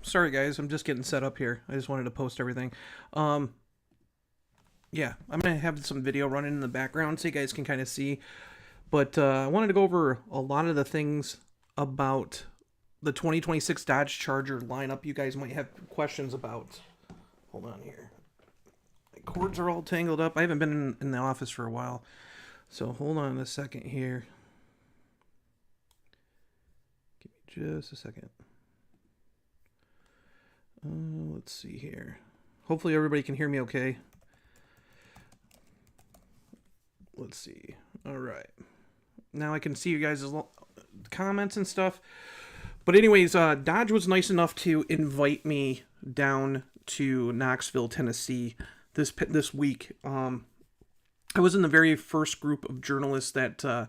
Sorry guys, I'm just getting set up here. I just wanted to post everything. Yeah, I'm gonna have some video running in the background so you guys can kind of see. But I wanted to go over a lot of the things about the 2026 Dodge Charger lineup you guys might have questions about. Hold on here. My cords are all tangled up. I haven't been in the office for a while. So hold on a second here. Give me just a second. Let's see here. Hopefully everybody can hear me okay. Let's see. All right. Now I can see you guys' comments and stuff. But anyways, Dodge was nice enough to invite me down to Knoxville, Tennessee this week. I was in the very first group of journalists that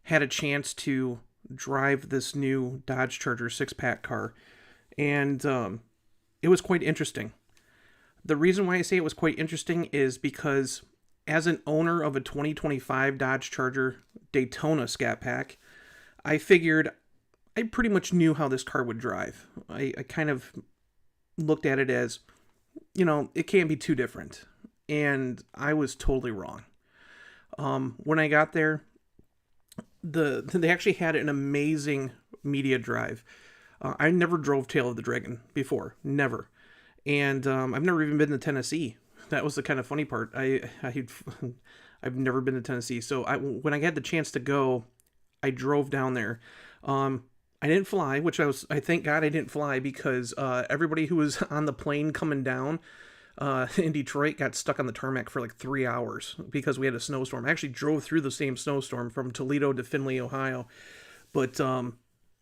had a chance to drive this new Dodge Charger 6-pack car. And it was quite interesting. The reason why I say it was quite interesting is because as an owner of a 2025 Dodge Charger Daytona Scat Pack, I figured I pretty much knew how this car would drive. I kind of looked at it as, you know, it can't be too different. And I was totally wrong. When I got there, they actually had an amazing media drive. I never drove Tail of the Dragon before, never. And I've never even been to Tennessee. That was the kind of funny part. I've never been to Tennessee. So when I had the chance to go, I drove down there. I didn't fly, which I thank God I didn't fly because everybody who was on the plane coming down in Detroit got stuck on the tarmac for like 3 hours because we had a snowstorm. I actually drove through the same snowstorm from Toledo to Findlay, Ohio. But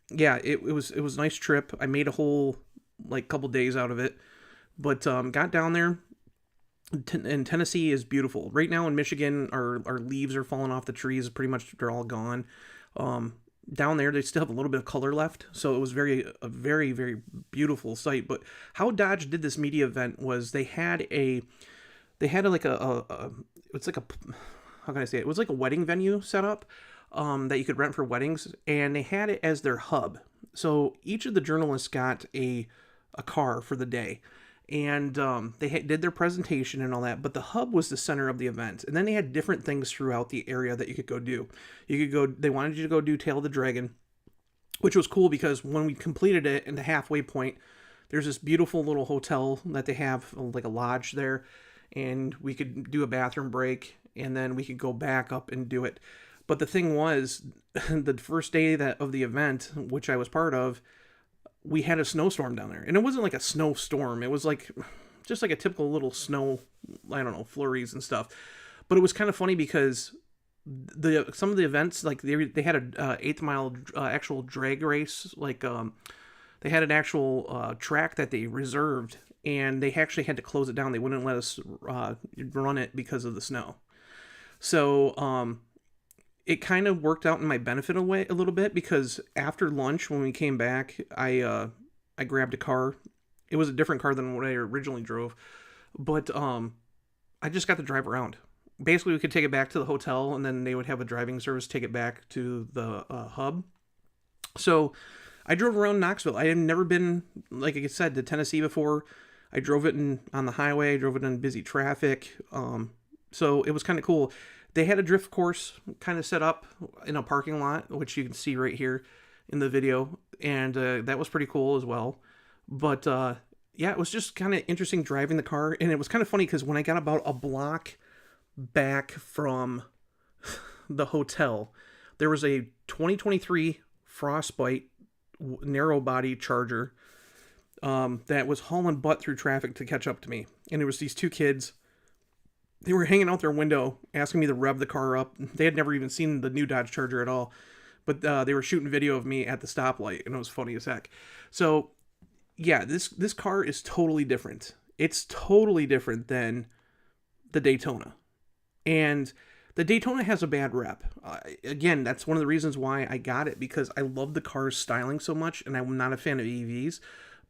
yeah, it was a nice trip. I made a whole like couple days out of it. But got down there, and Tennessee is beautiful. Right now in Michigan, our leaves are falling off the trees. Pretty much they're all gone. Down there, they still have a little bit of color left. So it was a very, very beautiful sight. But how Dodge did this media event was they had like it's like a, how can I say it? It was like a wedding venue set up that you could rent for weddings. And they had it as their hub. So each of the journalists got a car for the day. And they did their presentation and all that, but the hub was the center of the event. And then they had different things throughout the area that you could go do. They wanted you to go do Tail of the Dragon, which was cool because when we completed it in the halfway point, there's this beautiful little hotel that they have, like a lodge there, and we could do a bathroom break, and then we could go back up and do it. But the thing was, the first day of the event, which I was part of, we had a snowstorm down there. And it wasn't like a snowstorm. It was like just like a typical little snow, I don't know, flurries and stuff. But it was kind of funny because some of the events, like they had a 8th mile actual drag race. Like they had an actual track that they reserved, and they actually had to close it down. They wouldn't let us run it because of the snow. So it kind of worked out in my benefit a little bit because after lunch when we came back, I grabbed a car. It was a different car than what I originally drove, but I just got to drive around. Basically, we could take it back to the hotel, and then they would have a driving service take it back to the hub. So I drove around Knoxville. I had never been, like I said, to Tennessee before. I drove it on the highway. I drove it in busy traffic. So it was kind of cool. They had a drift course kind of set up in a parking lot, which you can see right here in the video. And that was pretty cool as well. But yeah, it was just kind of interesting driving the car. And it was kind of funny because when I got about a block back from the hotel, there was a 2023 Frostbite narrow body Charger that was hauling butt through traffic to catch up to me. And there was these two kids. They were hanging out their window, asking me to rev the car up. They had never even seen the new Dodge Charger at all. But they were shooting video of me at the stoplight, and it was funny as heck. So, yeah, this car is totally different. It's totally different than the Daytona. And the Daytona has a bad rep. Again, that's one of the reasons why I got it, because I love the car's styling so much, and I'm not a fan of EVs.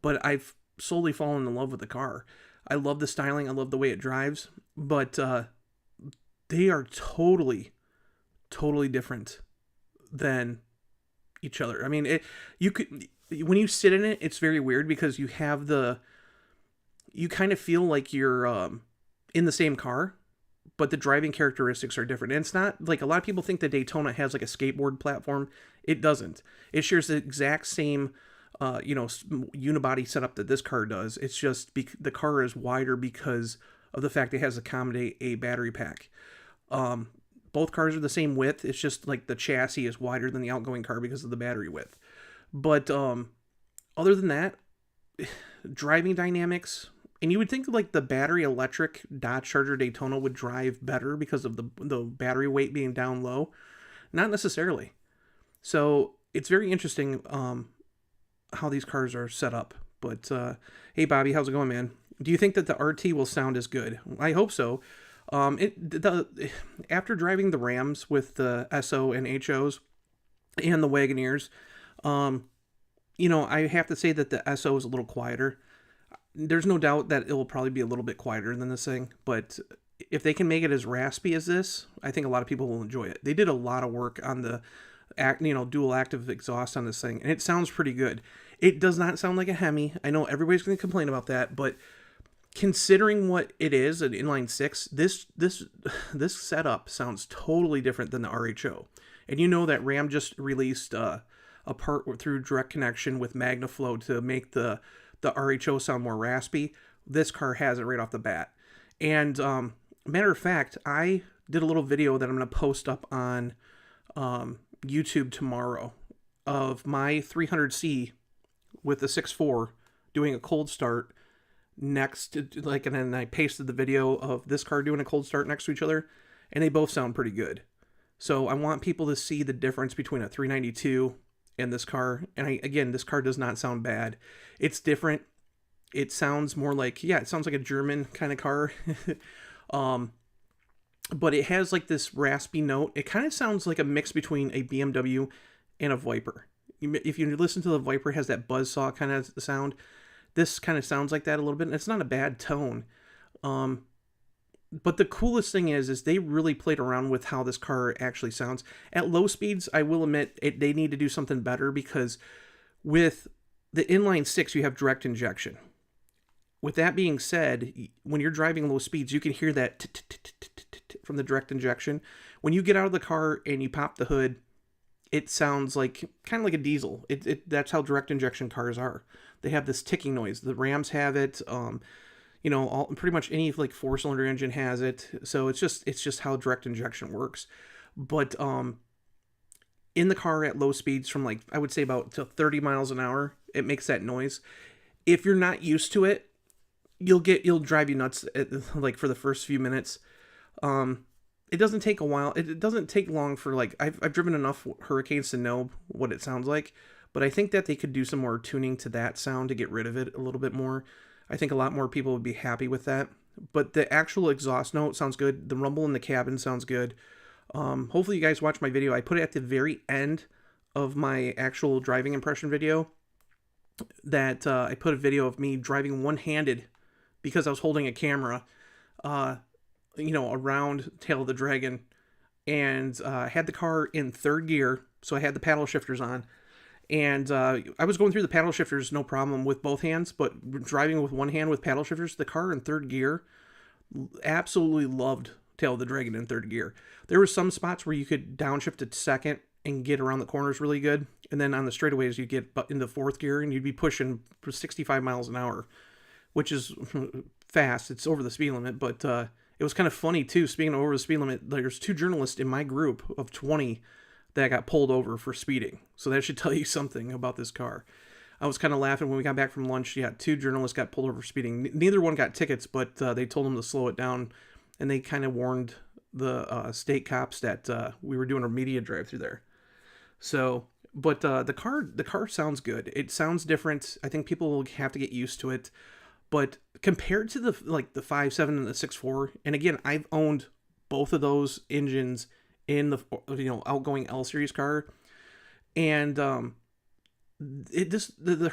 But I've slowly fallen in love with the car. I love the styling. I love the way it drives. But they are totally different than each other. I mean, when you sit in it, it's very weird because you have you kind of feel like you're in the same car, but the driving characteristics are different. And it's not like a lot of people think the Daytona has like a skateboard platform. It doesn't. It shares the exact same, unibody setup that this car does. It's just the car is wider because of the fact it has accommodate a battery pack. Both cars are the same width. It's just like the chassis is wider than the outgoing car because of the battery width. But other than that, driving dynamics, and you would think like the battery electric Dodge Charger Daytona would drive better because of the battery weight being down low. Not necessarily. So it's very interesting how these cars are set up. But hey, Bobby, how's it going, man? Do you think that the RT will sound as good? I hope so. After driving the Rams with the SO and HOs and the Wagoneers, I have to say that the SO is a little quieter. There's no doubt that it will probably be a little bit quieter than this thing, but if they can make it as raspy as this, I think a lot of people will enjoy it. They did a lot of work on the dual active exhaust on this thing, and it sounds pretty good. It does not sound like a Hemi. I know everybody's going to complain about that, but considering what it is, an inline six, this setup sounds totally different than the RHO. And you know that Ram just released a part through direct connection with MagnaFlow to make the RHO sound more raspy. This car has it right off the bat. And matter of fact, I did a little video that I'm going to post up on YouTube tomorrow of my 300C with the 6.4 doing a cold start next to, and then I pasted the video of this car doing a cold start next to each other, and they both sound pretty good. So I want people to see the difference between a 392 and this car. And again, this car does not sound bad. It's different. It sounds more like, it sounds like a German kind of car. But it has like this raspy note. It kind of sounds like a mix between a BMW and a Viper. If you listen to the Viper, it has that buzzsaw kind of sound. This kind of sounds like that a little bit, and it's not a bad tone. But the coolest thing is they really played around with how this car actually sounds. At low speeds, I will admit, they need to do something better, because with the inline six, you have direct injection. With that being said, when you're driving low speeds, you can hear that from the direct injection. When you get out of the car and you pop the hood, it sounds like kind of like a diesel. That's how direct injection cars are. They have this ticking noise. The Rams have it. Pretty much any like 4-cylinder engine has it. So it's just how direct injection works. But in the car at low speeds, from like I would say about to 30 miles an hour, it makes that noise. If you're not used to it, you'll drive you nuts like for the first few minutes. It doesn't take a while. It doesn't take long for like I've driven enough Hurricanes to know what it sounds like. But I think that they could do some more tuning to that sound to get rid of it a little bit more. I think a lot more people would be happy with that. But the actual exhaust note sounds good. The rumble in the cabin sounds good. Hopefully you guys watch my video. I put it at the very end of my actual driving impression video. That I put a video of me driving one-handed because I was holding a camera, around Tail of the Dragon. And I had the car in third gear, so I had the paddle shifters on. And I was going through the paddle shifters no problem with both hands, but driving with one hand with paddle shifters, the car in third gear, absolutely loved Tail of the Dragon in third gear. There were some spots where you could downshift to second and get around the corners really good. And then on the straightaways, you get into fourth gear and you'd be pushing 65 miles an hour, which is fast. It's over the speed limit, but it was kind of funny too. Speaking of over the speed limit, there's 2 journalists in my group of 20 that got pulled over for speeding. So that should tell you something about this car. I was kind of laughing when we got back from lunch. 2 journalists got pulled over for speeding. Neither one got tickets, but they told them to slow it down. And they kind of warned the state cops that we were doing a media drive through there. So, but the car sounds good. It sounds different. I think people will have to get used to it. But compared to the 5.7 and the 6.4, and again, I've owned both of those engines in the outgoing L series car, and the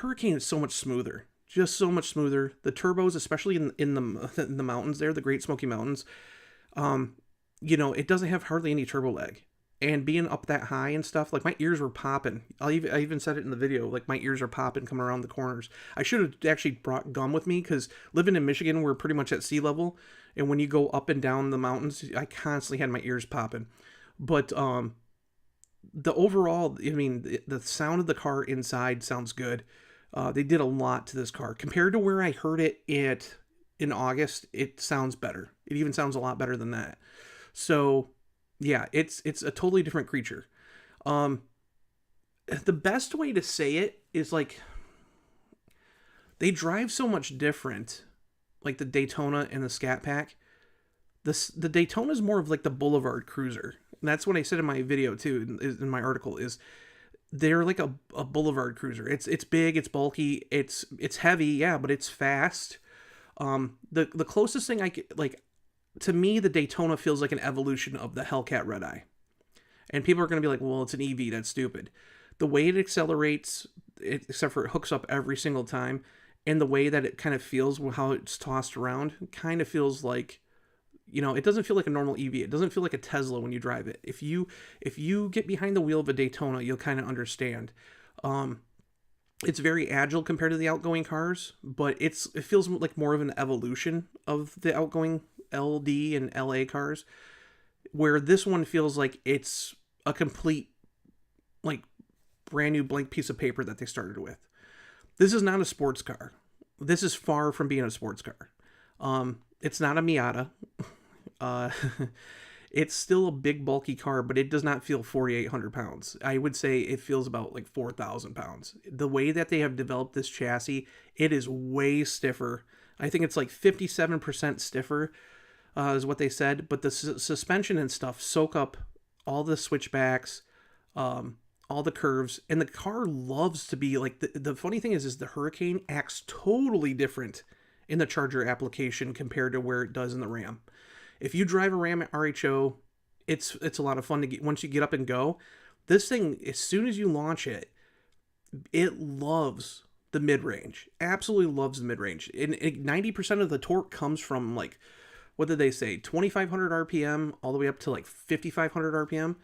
Hurricane is so much smoother, just so much smoother. The turbos, especially in the mountains there, the Great Smoky Mountains, it doesn't have hardly any turbo lag. And being up that high and stuff, like my ears were popping. I even said it in the video, like my ears are popping coming around the corners. I should have actually brought gum with me because living in Michigan, we're pretty much at sea level. And when you go up and down the mountains, I constantly had my ears popping. But the overall, I mean, the sound of the car inside sounds good. They did a lot to this car. Compared to where I heard it in August, it sounds better. It even sounds a lot better than that. So yeah, it's a totally different creature. The best way to say it is like they drive so much different, like the Daytona and the Scat Pack. The Daytona is more of like the boulevard cruiser. And that's what I said in my video too, in my article, is they're like a boulevard cruiser. It's big, it's bulky, it's heavy, yeah, but it's fast. The closest thing I could, like, to me, the Daytona feels like an evolution of the Hellcat Red Eye. And people are going to be like, well, it's an EV, that's stupid. The way it accelerates, except for it hooks up every single time, and the way that it kind of feels, how it's tossed around, kind of feels like, you know, it doesn't feel like a normal EV. It doesn't feel like a Tesla when you drive it. If you get behind the wheel of a Daytona, you'll kind of understand. It's very agile compared to the outgoing cars, but it feels like more of an evolution of the outgoing LD and LA cars, where this one feels like it's a complete, like, brand new blank piece of paper that they started with. This is not a sports car. This is far from being a sports car. It's not a Miata. It's still a big bulky car, but it does not feel 4,800 pounds. I would say it feels about like 4,000 pounds. The way that they have developed this chassis, it is way stiffer. I think it's like 57% stiffer, is what they said. But the suspension and stuff soak up all the switchbacks, all the curves, and the car loves to be like, the funny thing is the Hurricane acts totally different in the Charger application compared to where it does in the Ram. If you drive a Ram at RHO, it's a lot of fun to get once you get up and go. This thing, as soon as you launch it, it loves the mid-range. Absolutely loves the mid-range. And 90% of the torque comes from, like, what did they say, 2,500 RPM all the way up to like 5,500 RPM.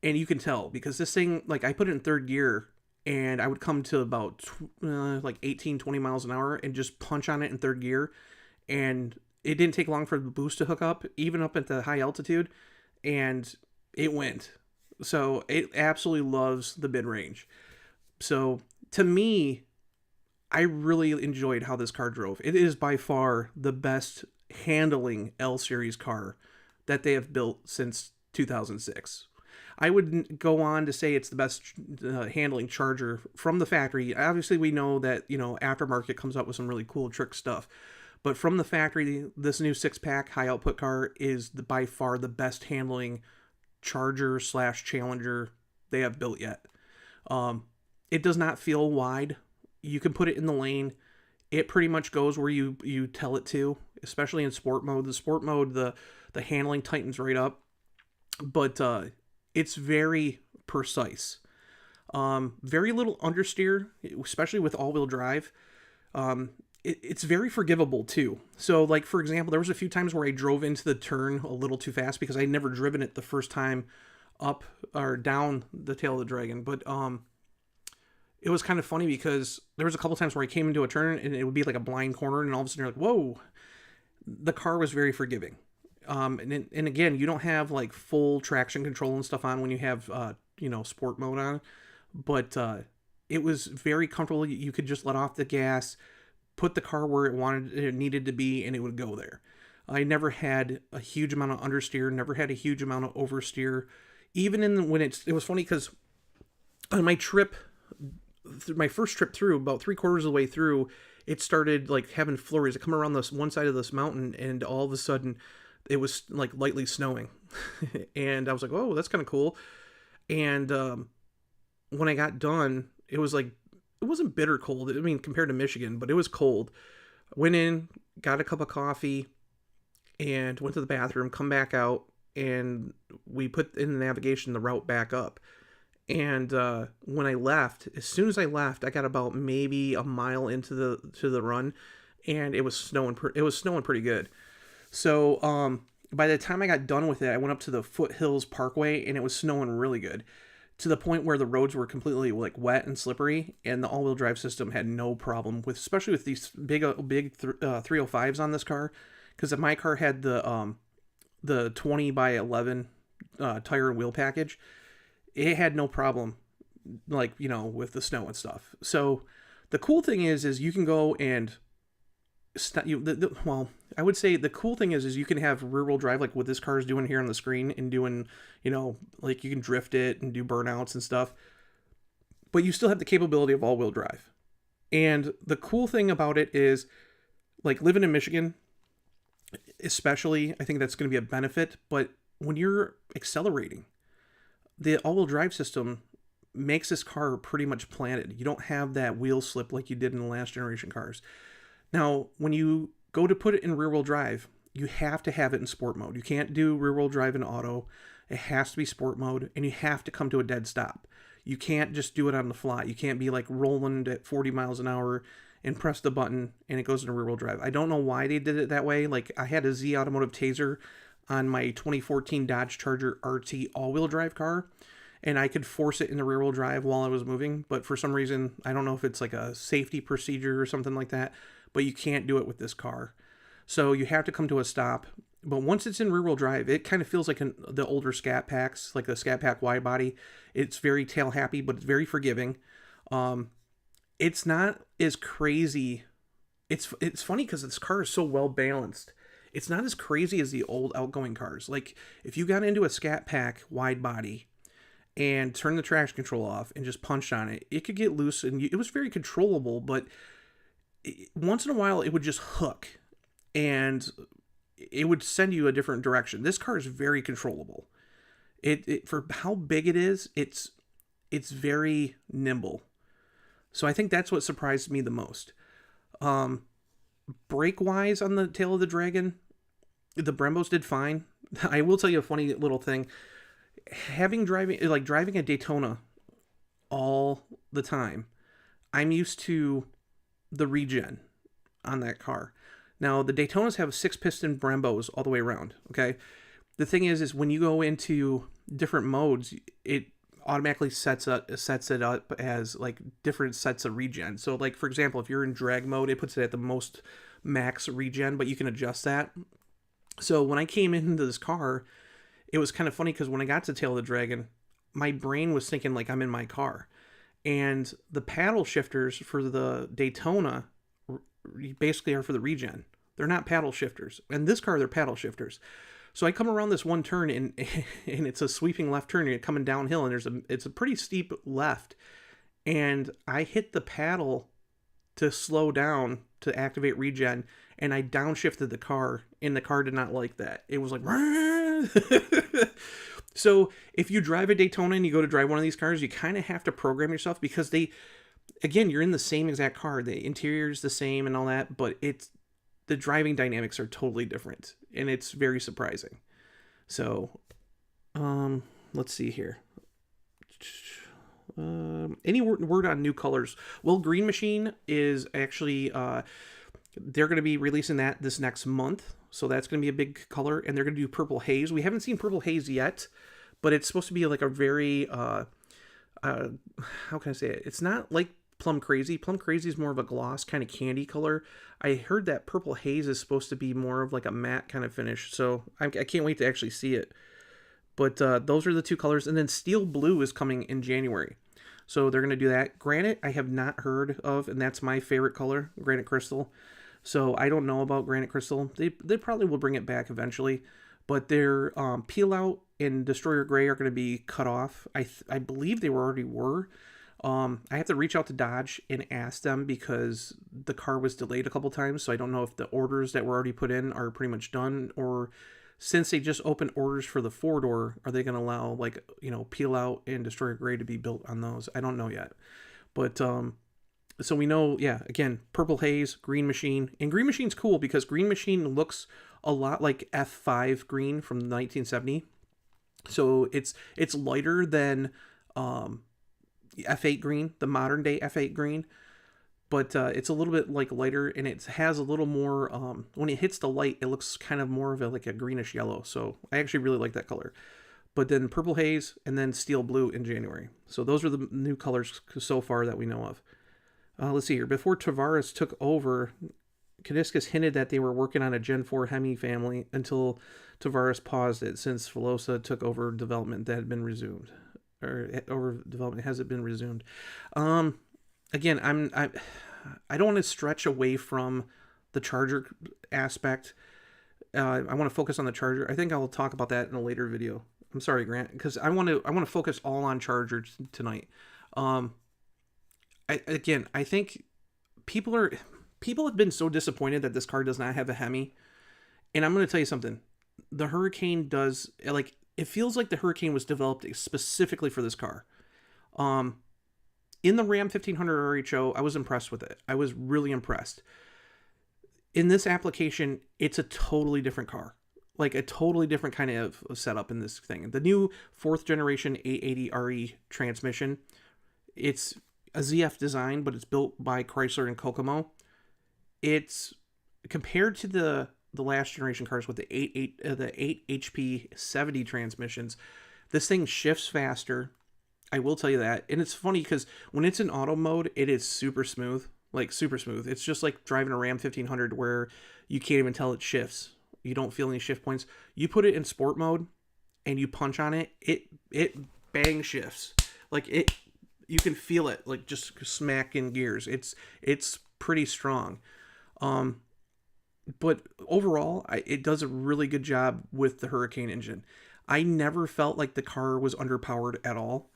And you can tell because this thing, like, I put it in third gear and I would come to about like 18, 20 miles an hour and just punch on it in third gear. And it didn't take long for the boost to hook up, even up at the high altitude, and it went. So it absolutely loves the mid-range. So to me, I really enjoyed how this car drove. It is by far the best handling L-Series car that they have built since 2006. I would go on to say it's the best handling Charger from the factory. Obviously, we know that, you know, aftermarket comes up with some really cool trick stuff. But from the factory, this new six-pack high-output car is by far the best handling Charger/Challenger they have built yet. It does not feel wide. You can put it in the lane. It pretty much goes where you tell it to, especially in sport mode. The sport mode, the handling tightens right up. But it's very precise. Very little understeer, especially with all-wheel drive. It's very forgivable too. So, like, for example, there was a few times where I drove into the turn a little too fast because I'd never driven it the first time up or down the tail of the Dragon. But it was kind of funny because there was a couple times where I came into a turn and it would be like a blind corner, and all of a sudden you're like, whoa. The car was very forgiving. And again, you don't have like full traction control and stuff on when you have sport mode on, but it was very comfortable. You could just let off the gas, put the car where it needed to be, and it would go there. I never had a huge amount of understeer, never had a huge amount of oversteer. Even when it was funny because on my trip, my first trip through, about 3/4 of the way through, it started like having flurries. I come around this one side of this mountain, and all of a sudden, it was like lightly snowing, and I was like, "Oh, that's kind of cool." And when I got done, it was like, it wasn't bitter cold. I mean, compared to Michigan, but it was cold. Went in, got a cup of coffee, and went to the bathroom. Come back out, and we put in the navigation the route back up. And when I left, as soon as I left, I got about maybe a mile into the run, and it was snowing. It was snowing pretty good. So by the time I got done with it, I went up to the Foothills Parkway and it was snowing really good, to the point where the roads were completely like wet and slippery, and the all-wheel drive system had no problem with, especially with these big 305s on this car, because my car had the 20 by 11 tire and wheel package. It had no problem, like, you know, with the snow and stuff. So the cool thing is you can go and well, I would say the cool thing is you can have rear wheel drive, like what this car is doing here on the screen, and doing, you know, like you can drift it and do burnouts and stuff, but you still have the capability of all wheel drive. And the cool thing about it is, like, living in Michigan, especially, I think that's going to be a benefit. But when you're accelerating, the all-wheel drive system makes this car pretty much planted. You don't have that wheel slip like you did in the last generation cars. Now, when you go to put it in rear-wheel drive, you have to have it in sport mode. You can't do rear-wheel drive in auto. It has to be sport mode, and you have to come to a dead stop. You can't just do it on the fly. You can't be like rolling at 40 miles an hour and press the button and it goes into rear-wheel drive. I don't know why they did it that way. Like, I had a Z Automotive Taser on my 2014 Dodge Charger RT all-wheel drive car, and I could force it into rear-wheel drive while I was moving, but for some reason, I don't know if it's like a safety procedure or something like that, but you can't do it with this car. So you have to come to a stop. But once it's in rear-wheel drive, it kind of feels like the older Scat Packs, like the Scat Pack wide body. It's very tail happy, but it's very forgiving. It's not as crazy. It's funny because this car is so well balanced. It's not as crazy as the old outgoing cars. Like, if you got into a Scat Pack wide body and turned the traction control off and just punched on it, it could get loose, and it was very controllable, but once in a while it would just hook and it would send you a different direction. This car is very controllable. It for how big it is, it's very nimble. So I think that's what surprised me the most. Brake wise on the tail of the Dragon, the Brembos did fine. I will tell you a funny little thing. Driving a Daytona all the time, I'm used to the regen on that car. Now, the Daytonas have 6-piston Brembos all the way around, okay? The thing is when you go into different modes, it automatically sets it up as, like, different sets of regen. So, like, for example, if you're in drag mode, it puts it at the most max regen, but you can adjust that. So when I came into this car, it was kind of funny because when I got to Tail of the Dragon, my brain was thinking like I'm in my car. And the paddle shifters for the Daytona basically are for the regen. They're not paddle shifters. And this car, they're paddle shifters. So I come around this one turn, and it's a sweeping left turn, and you're coming downhill, and it's a pretty steep left. And I hit the paddle to slow down to activate regen, and I downshifted the car, and the car did not like that. It was like, so if you drive a Daytona and you go to drive one of these cars, you kind of have to program yourself, because again, you're in the same exact car. The interior is the same and all that, but the driving dynamics are totally different, and it's very surprising. So, let's see here. Any word on new colors? Well, Green Machine is actually, they're going to be releasing that this next month. So that's going to be a big color, and they're going to do Purple Haze. We haven't seen Purple Haze yet, but it's supposed to be like a very, how can I say it? It's not like Plum Crazy. Plum Crazy is more of a gloss kind of candy color. I heard that Purple Haze is supposed to be more of like a matte kind of finish. So I can't wait to actually see it. But those are the two colors. And then Steel Blue is coming in January. So they're going to do that. Granite, I have not heard of, and that's my favorite color, Granite Crystal. So I don't know about Granite Crystal. They probably will bring it back eventually. But their Peel Out and Destroyer Gray are going to be cut off. I believe they already were. I have to reach out to Dodge and ask them, because the car was delayed a couple times. So I don't know if the orders that were already put in are pretty much done, or since they just opened orders for the 4-door, are they going to allow, like, Peel Out and Destroyer Gray to be built on those? I don't know yet. But, so we know, yeah, again, Purple Haze, Green Machine. And Green Machine's cool because Green Machine looks a lot like F5 green from 1970. So it's lighter than F8 green, the modern day F8 green. but it's a little bit like lighter, and it has a little more, when it hits the light, it looks kind of more of like a greenish yellow. So I actually really like that color. But then Purple Haze, and then Steel Blue in January. So those are the new colors so far that we know of. Let's see here. Before Tavares took over, Kaniskas hinted that they were working on a Gen 4 Hemi family until Tavares paused it, since Velosa took over development that had been resumed. Or over development has it been resumed. Again, I don't want to stretch away from the Charger aspect. I want to focus on the Charger. I think I'll talk about that in a later video. I'm sorry, Grant, because I want to focus all on Charger tonight. I think people have been so disappointed that this car does not have a Hemi, and I'm going to tell you something. The Hurricane does, like, it feels like the Hurricane was developed specifically for this car. In the Ram 1500 RHO, I was impressed with it. I was really impressed. In this application, it's a totally different car. Like a totally different kind of setup in this thing. The new 4th generation 880 RE transmission, it's a ZF design, but it's built by Chrysler and Kokomo. It's compared to the last generation cars with the 8 HP 70 transmissions. This thing shifts faster. I will tell you that. And it's funny because when it's in auto mode, it is super smooth. Like super smooth. It's just like driving a Ram 1500 where you can't even tell it shifts. You don't feel any shift points. You put it in sport mode and you punch on it, it bang shifts. Like you can feel it like just smack in gears. It's pretty strong. But overall, it does a really good job with the Hurricane engine. I never felt like the car was underpowered at all.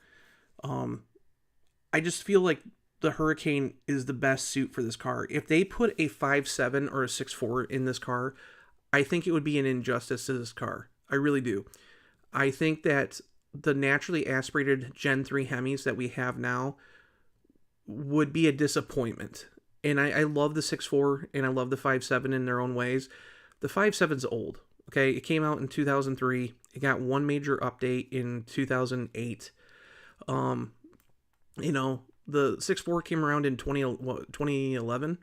I just feel like the Hurricane is the best suit for this car. If they put a 5.7 or a 6.4 in this car, I think it would be an injustice to this car. I really do. I think that the naturally aspirated Gen 3 Hemis that we have now would be a disappointment. And I love the 6.4 and I love the 5.7 in their own ways. The 5.7's old. Okay, it came out in 2003. It got one major update in 2008. The 6.4 came around in 2011.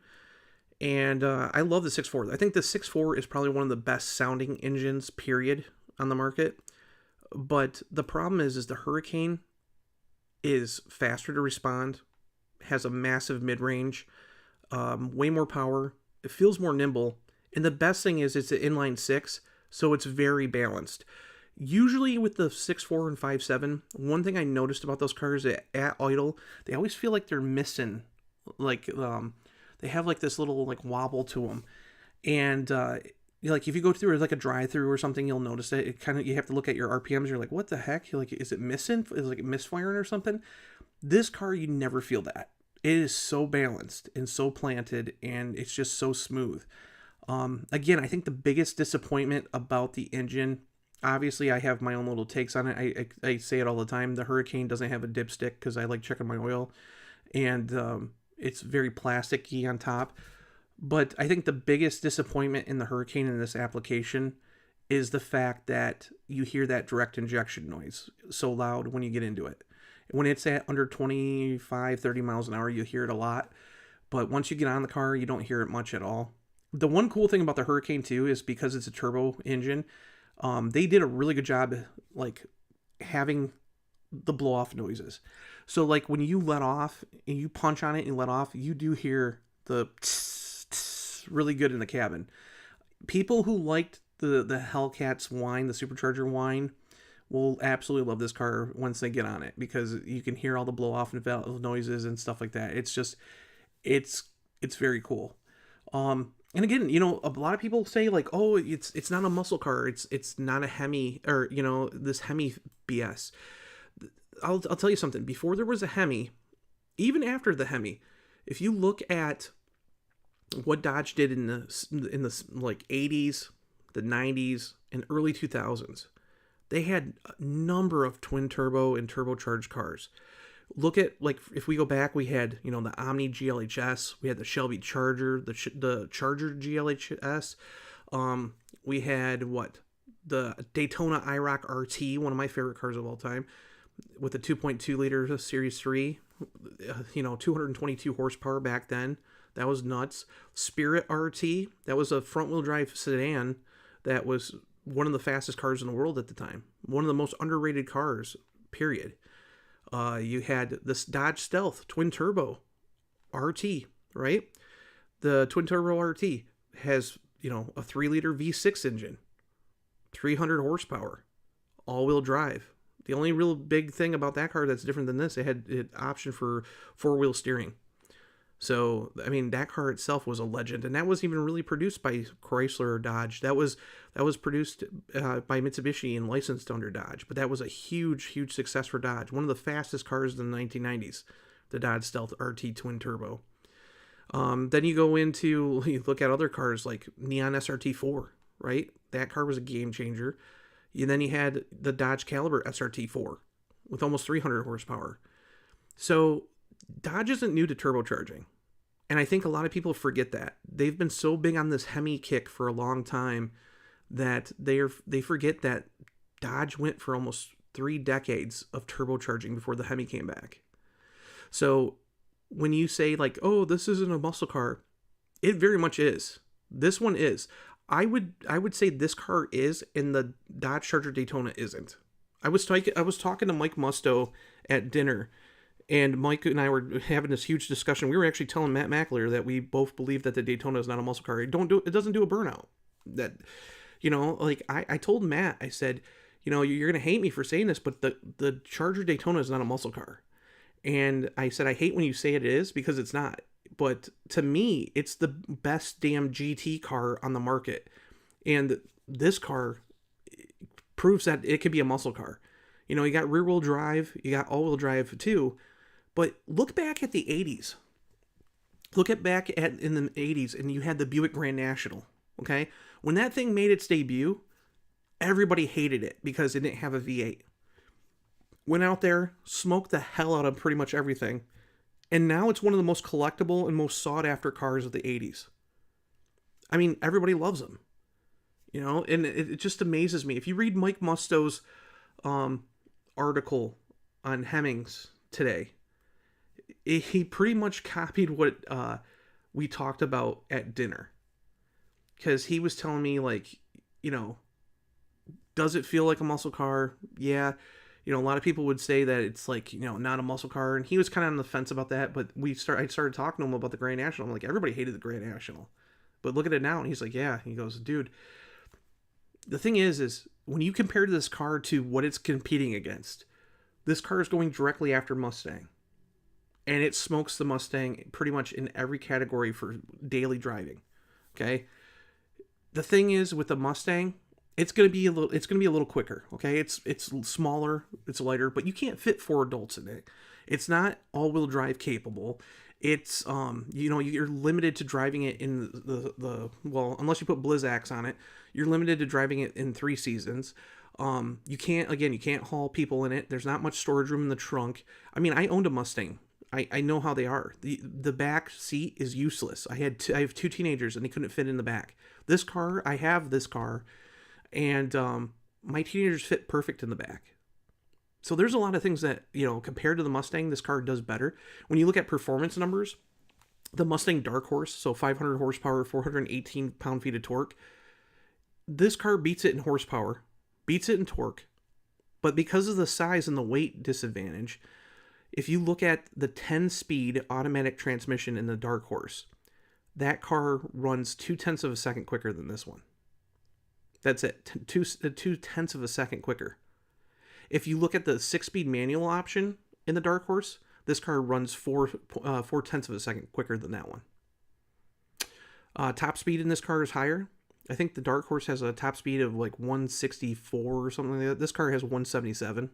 And I love the 6.4. I think the 6.4 is probably one of the best sounding engines, period, on the market. But the problem is the Hurricane is faster to respond, has a massive mid-range, way more power. It feels more nimble. And the best thing is it's an inline 6, so it's very balanced. Usually with the 6.4 and 5.7, one thing I noticed about those cars at idle, they always feel like they're missing, like, they have like this little like wobble to them. And like if you go through like a drive-through or something, you'll notice it. It kind of, you have to look at your RPMs. You're like, what the heck? You're like, is it missing? Is it like misfiring or something? This car, you never feel that. It is so balanced and so planted, and it's just so smooth. Again, I think the biggest disappointment about the engine, obviously I have my own little takes on it. I say it all the time. The Hurricane doesn't have a dipstick because I like checking my oil, and it's very plasticky on top. But I think the biggest disappointment in the Hurricane in this application is the fact that you hear that direct injection noise so loud when you get into it. When it's at under 25, 30 miles an hour, you hear it a lot. But once you get on the car, you don't hear it much at all. The one cool thing about the Hurricane too is because it's a turbo engine, they did a really good job like having the blow off noises. So like when you let off and you punch on it and you let off, you do hear the tss, tss really good in the cabin. People who liked the Hellcats whine, the supercharger whine, will absolutely love this car once they get on it, because you can hear all the blow off noises and stuff like that. It's just, it's very cool. And again, a lot of people say like, oh, it's not a muscle car. It's not a Hemi, or, this Hemi BS. I'll tell you something. Before there was a Hemi, even after the Hemi, if you look at what Dodge did in the like 80s, the 90s, and early 2000s, they had a number of twin turbo and turbocharged cars. Look at, like, if we go back, we had, the Omni GLHS, we had the Shelby Charger, the Charger GLHS, we had, the Daytona IROC RT, one of my favorite cars of all time, with a 2.2 liter Series 3, 222 horsepower back then. That was nuts. Spirit RT, that was a front-wheel drive sedan that was one of the fastest cars in the world at the time. One of the most underrated cars, period. You had this Dodge Stealth twin turbo RT, right? The twin turbo RT has, a 3-liter V6 engine, 300 horsepower, all-wheel drive. The only real big thing about that car that's different than this, it had an option for 4-wheel steering. So, I mean, that car itself was a legend, and that wasn't even really produced by Chrysler or Dodge. That was produced by Mitsubishi and licensed under Dodge. But that was a huge, huge success for Dodge. One of the fastest cars in the 1990s, the Dodge Stealth RT twin turbo. Then you look at other cars like Neon SRT4, right? That car was a game changer. And then you had the Dodge Caliber SRT4 with almost 300 horsepower. So Dodge isn't new to turbocharging. And I think a lot of people forget that. They've been so big on this Hemi kick for a long time that they forget that Dodge went for almost 3 decades of turbocharging before the Hemi came back. So when you say like, oh, this isn't a muscle car, it very much is. This one is. I would say this car is, and the Dodge Charger Daytona isn't. I was talking to Mike Musto at dinner, and Mike and I were having this huge discussion. We were actually telling Matt Mackler that we both believe that the Daytona is not a muscle car. It doesn't do a burnout. That, I told Matt, I said, you're gonna hate me for saying this, but the Charger Daytona is not a muscle car. And I said, I hate when you say it is, because it's not. But to me, it's the best damn GT car on the market. And this car proves that it could be a muscle car. You got rear-wheel drive, you got all-wheel drive too. But look back at the 80s. In the 80s, and you had the Buick Grand National, okay? When that thing made its debut, everybody hated it because it didn't have a V8. Went out there, smoked the hell out of pretty much everything. And now it's one of the most collectible and most sought-after cars of the 80s. I mean, everybody loves them. And it just amazes me. If you read Mike Musto's article on Hemmings today, he pretty much copied what we talked about at dinner. Because he was telling me, does it feel like a muscle car? Yeah. A lot of people would say that it's not a muscle car, and he was kind of on the fence about that. But I started talking to him about the Grand National. I'm like, everybody hated the Grand National, but look at it now, and he's like, yeah. He goes, dude, the thing is when you compare this car to what it's competing against, this car is going directly after Mustang, and it smokes the Mustang pretty much in every category for daily driving. Okay, the thing is with the Mustang, it's gonna be a little quicker, okay? It's smaller, it's lighter, but you can't fit 4 adults in it. It's not all-wheel drive capable. It's you're limited to driving it in unless you put Blizzaks on it, you're limited to driving it in 3 seasons. You can't haul people in it. There's not much storage room in the trunk. I mean, I owned a Mustang. I know how they are. The back seat is useless. I have 2 teenagers and they couldn't fit in the back. I have this car. And my teenagers fit perfect in the back. So there's a lot of things that, compared to the Mustang, this car does better. When you look at performance numbers, the Mustang Dark Horse, so 500 horsepower, 418 pound-feet of torque, this car beats it in horsepower, beats it in torque. But because of the size and the weight disadvantage, if you look at the 10-speed automatic transmission in the Dark Horse, that car runs 0.2 of a second quicker than this one. That's it. 0.2 of a second quicker. If you look at the 6-speed manual option in the Dark Horse, this car runs 0.4 of a second quicker than that one. Top speed in this car is higher. I think the Dark Horse has a top speed of 164 or something like that. This car has 177.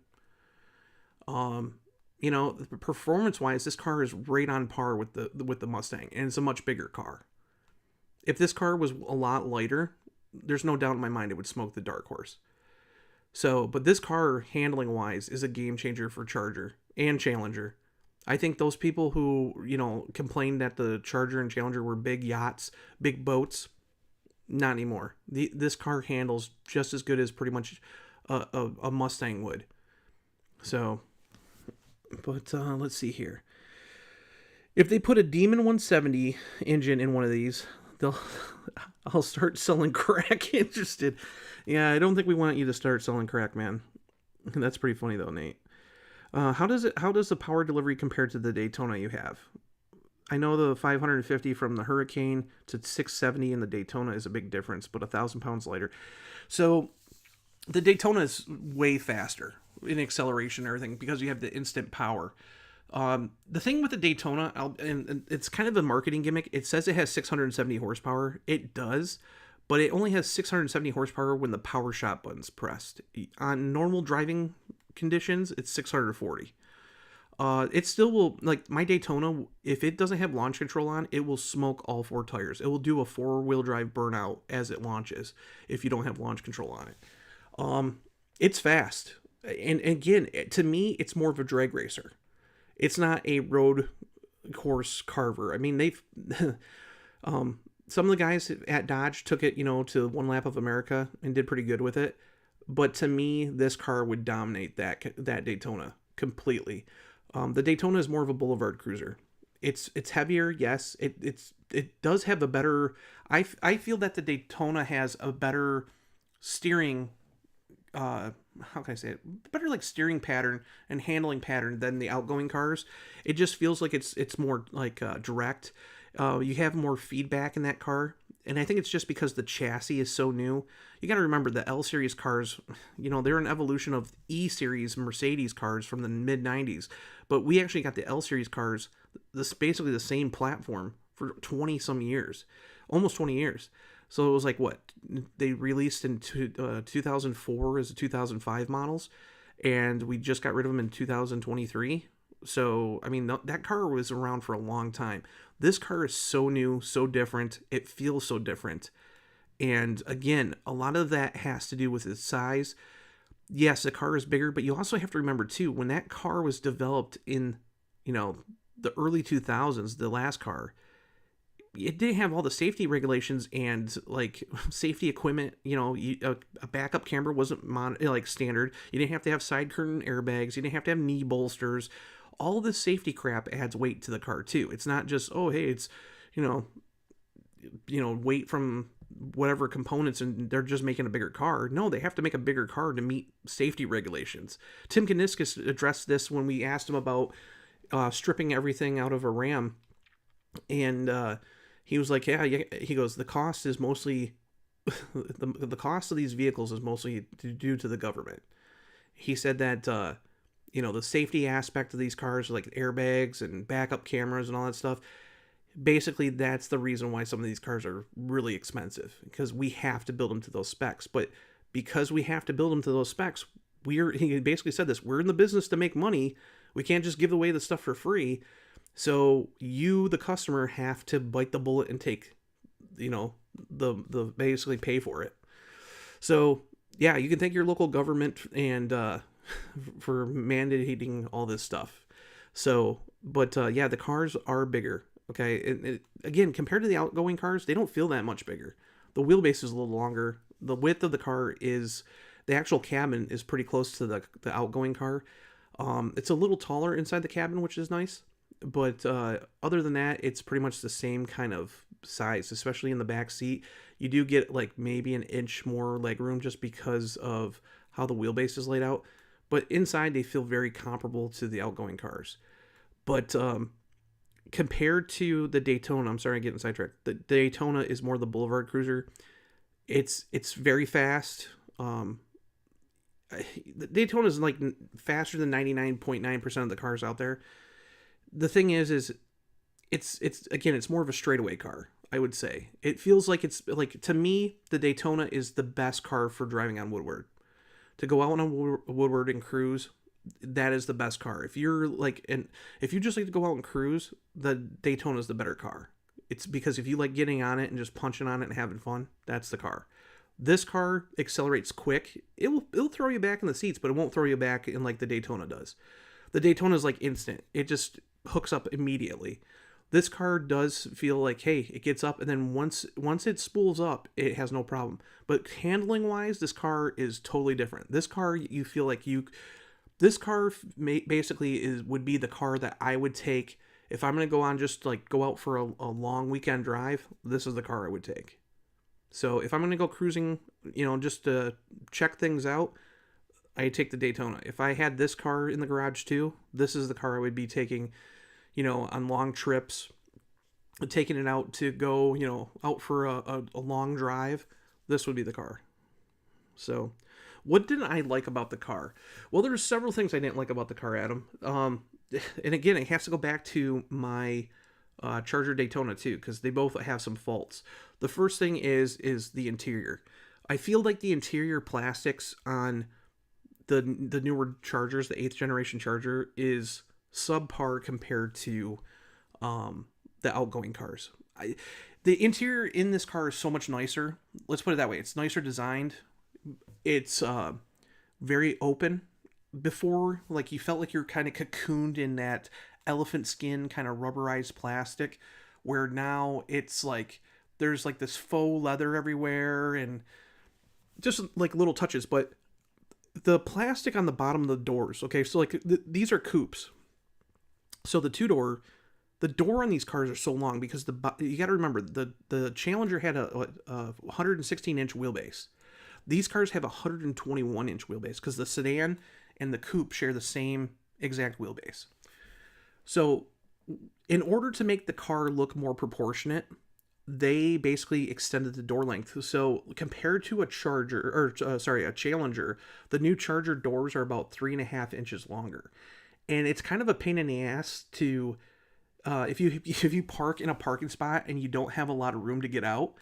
Performance-wise, this car is right on par with the Mustang, and it's a much bigger car. If this car was a lot lighter, there's no doubt in my mind it would smoke the Dark Horse. So, but this car, handling-wise, is a game changer for Charger and Challenger. I think those people who, complained that the Charger and Challenger were big yachts, big boats, not anymore. This car handles just as good as pretty much a Mustang would. So, but let's see here. If they put a Demon 170 engine in one of these, they'll I'll start selling crack interested. Yeah, I don't think we want you to start selling crack, man. That's pretty funny though, Nate. How does the power delivery compare to the Daytona you have? I know the 550 from the Hurricane to 670 in the Daytona is a big difference, but 1,000 pounds lighter. So the Daytona is way faster in acceleration and everything because you have the instant power. The thing with the Daytona, and it's kind of a marketing gimmick. It says it has 670 horsepower. It does, but it only has 670 horsepower when the power shot button's pressed. On normal driving conditions, it's 640. It still will, like my Daytona, if it doesn't have launch control on, it will smoke all four tires. It will do a four-wheel drive burnout as it launches if you don't have launch control on it. It's fast. And again, to me, it's more of a drag racer. It's not a road course carver. I mean, they've some of the guys at Dodge took it, to one lap of America and did pretty good with it. But to me, this car would dominate that Daytona completely. The Daytona is more of a boulevard cruiser. It's heavier, yes. It does have a better. I feel that the Daytona has a better steering. How can I say it? Better like steering pattern and handling pattern than the outgoing cars. It just feels like it's more like direct. You have more feedback in that car. And I think it's just because the chassis is so new. You got to remember the L Series cars, they're an evolution of E Series Mercedes cars from the mid 90s. But we actually got the L Series cars, this basically the same platform for 20 some years, almost 20 years. So it was like what they released in 2004 as the 2005 models, and we just got rid of them in 2023. So, I mean, that car was around for a long time. This car is so new, so different. It feels so different. And again, a lot of that has to do with its size. Yes, the car is bigger, but you also have to remember too, when that car was developed in, the early 2000s, the last car, it didn't have all the safety regulations and like safety equipment. A backup camera wasn't standard. You didn't have to have side curtain airbags. You didn't have to have knee bolsters. All this safety crap adds weight to the car too. It's not just, oh, hey, it's, weight from whatever components and they're just making a bigger car. No, they have to make a bigger car to meet safety regulations. Tim Kaniskis addressed this when we asked him about stripping everything out of a Ram. And he was like, yeah, he goes, the cost is mostly, the cost of these vehicles is mostly due to the government. He said that, the safety aspect of these cars, like airbags and backup cameras and all that stuff, basically that's the reason why some of these cars are really expensive, because we have to build them to those specs. But because we have to build them to those specs, he basically said this, we're in the business to make money. We can't just give away the stuff for free. So you, the customer, have to bite the bullet and take, the basically pay for it. So yeah, you can thank your local government and for mandating all this stuff. So, but yeah, the cars are bigger. Okay, again, compared to the outgoing cars, they don't feel that much bigger. The wheelbase is a little longer. The width of the car is, the actual cabin is pretty close to the outgoing car. It's a little taller inside the cabin, which is nice. But other than that, it's pretty much the same kind of size, especially in the back seat. You do get like maybe an inch more legroom just because of how the wheelbase is laid out. But inside, they feel very comparable to the outgoing cars. But compared to the Daytona, I'm sorry, I'm getting sidetracked. The Daytona is more the boulevard cruiser. It's very fast. The Daytona is like faster than 99.9% of the cars out there. The thing is it's more of a straightaway car, I would say. It feels like it's like, to me, the Daytona is the best car for driving on Woodward. To go out on Woodward and cruise, that is the best car. If you're like, and if you just like to go out and cruise, the Daytona is the better car. It's because if you like getting on it and just punching on it and having fun, that's the car. This car accelerates quick. It'll throw you back in the seats, but it won't throw you back in like the Daytona does. The Daytona is like instant. It just hooks up immediately. This car does feel like, hey, it gets up, and then once it spools up, it has no problem. But handling wise, this car is totally different. This car, you feel like this car basically would be the car that I would take if I'm going to go on just like go out for a long weekend drive, this is the car I would take. So if I'm going to go cruising, just to check things out, I take the Daytona. If I had this car in the garage too, this is the car I would be taking, on long trips, taking it out to go, out for a long drive. This would be the car. So what didn't I like about the car? Well, there's several things I didn't like about the car, Adam. And again, it has to go back to my Charger Daytona too, because they both have some faults. The first thing is the interior. I feel like the interior plastics on the newer Chargers, the 8th generation Charger, is subpar compared to the outgoing cars. The interior in this car is so much nicer. Let's put it that way. It's nicer designed. It's very open. Before, like, you felt like you're kind of cocooned in that elephant skin kind of rubberized plastic, where now it's like there's like this faux leather everywhere and just like little touches. But the plastic on the bottom of the doors, okay, so like these are coupes. So the door on these cars are so long because you got to remember the Challenger had a 116-inch wheelbase. These cars have a 121-inch wheelbase because the sedan and the coupe share the same exact wheelbase. So in order to make the car look more proportionate, they basically extended the door length. So compared to a Challenger, the new Charger doors are about 3.5 inches longer. And it's kind of a pain in the ass to, if you park in a parking spot and you don't have a lot of room to get out,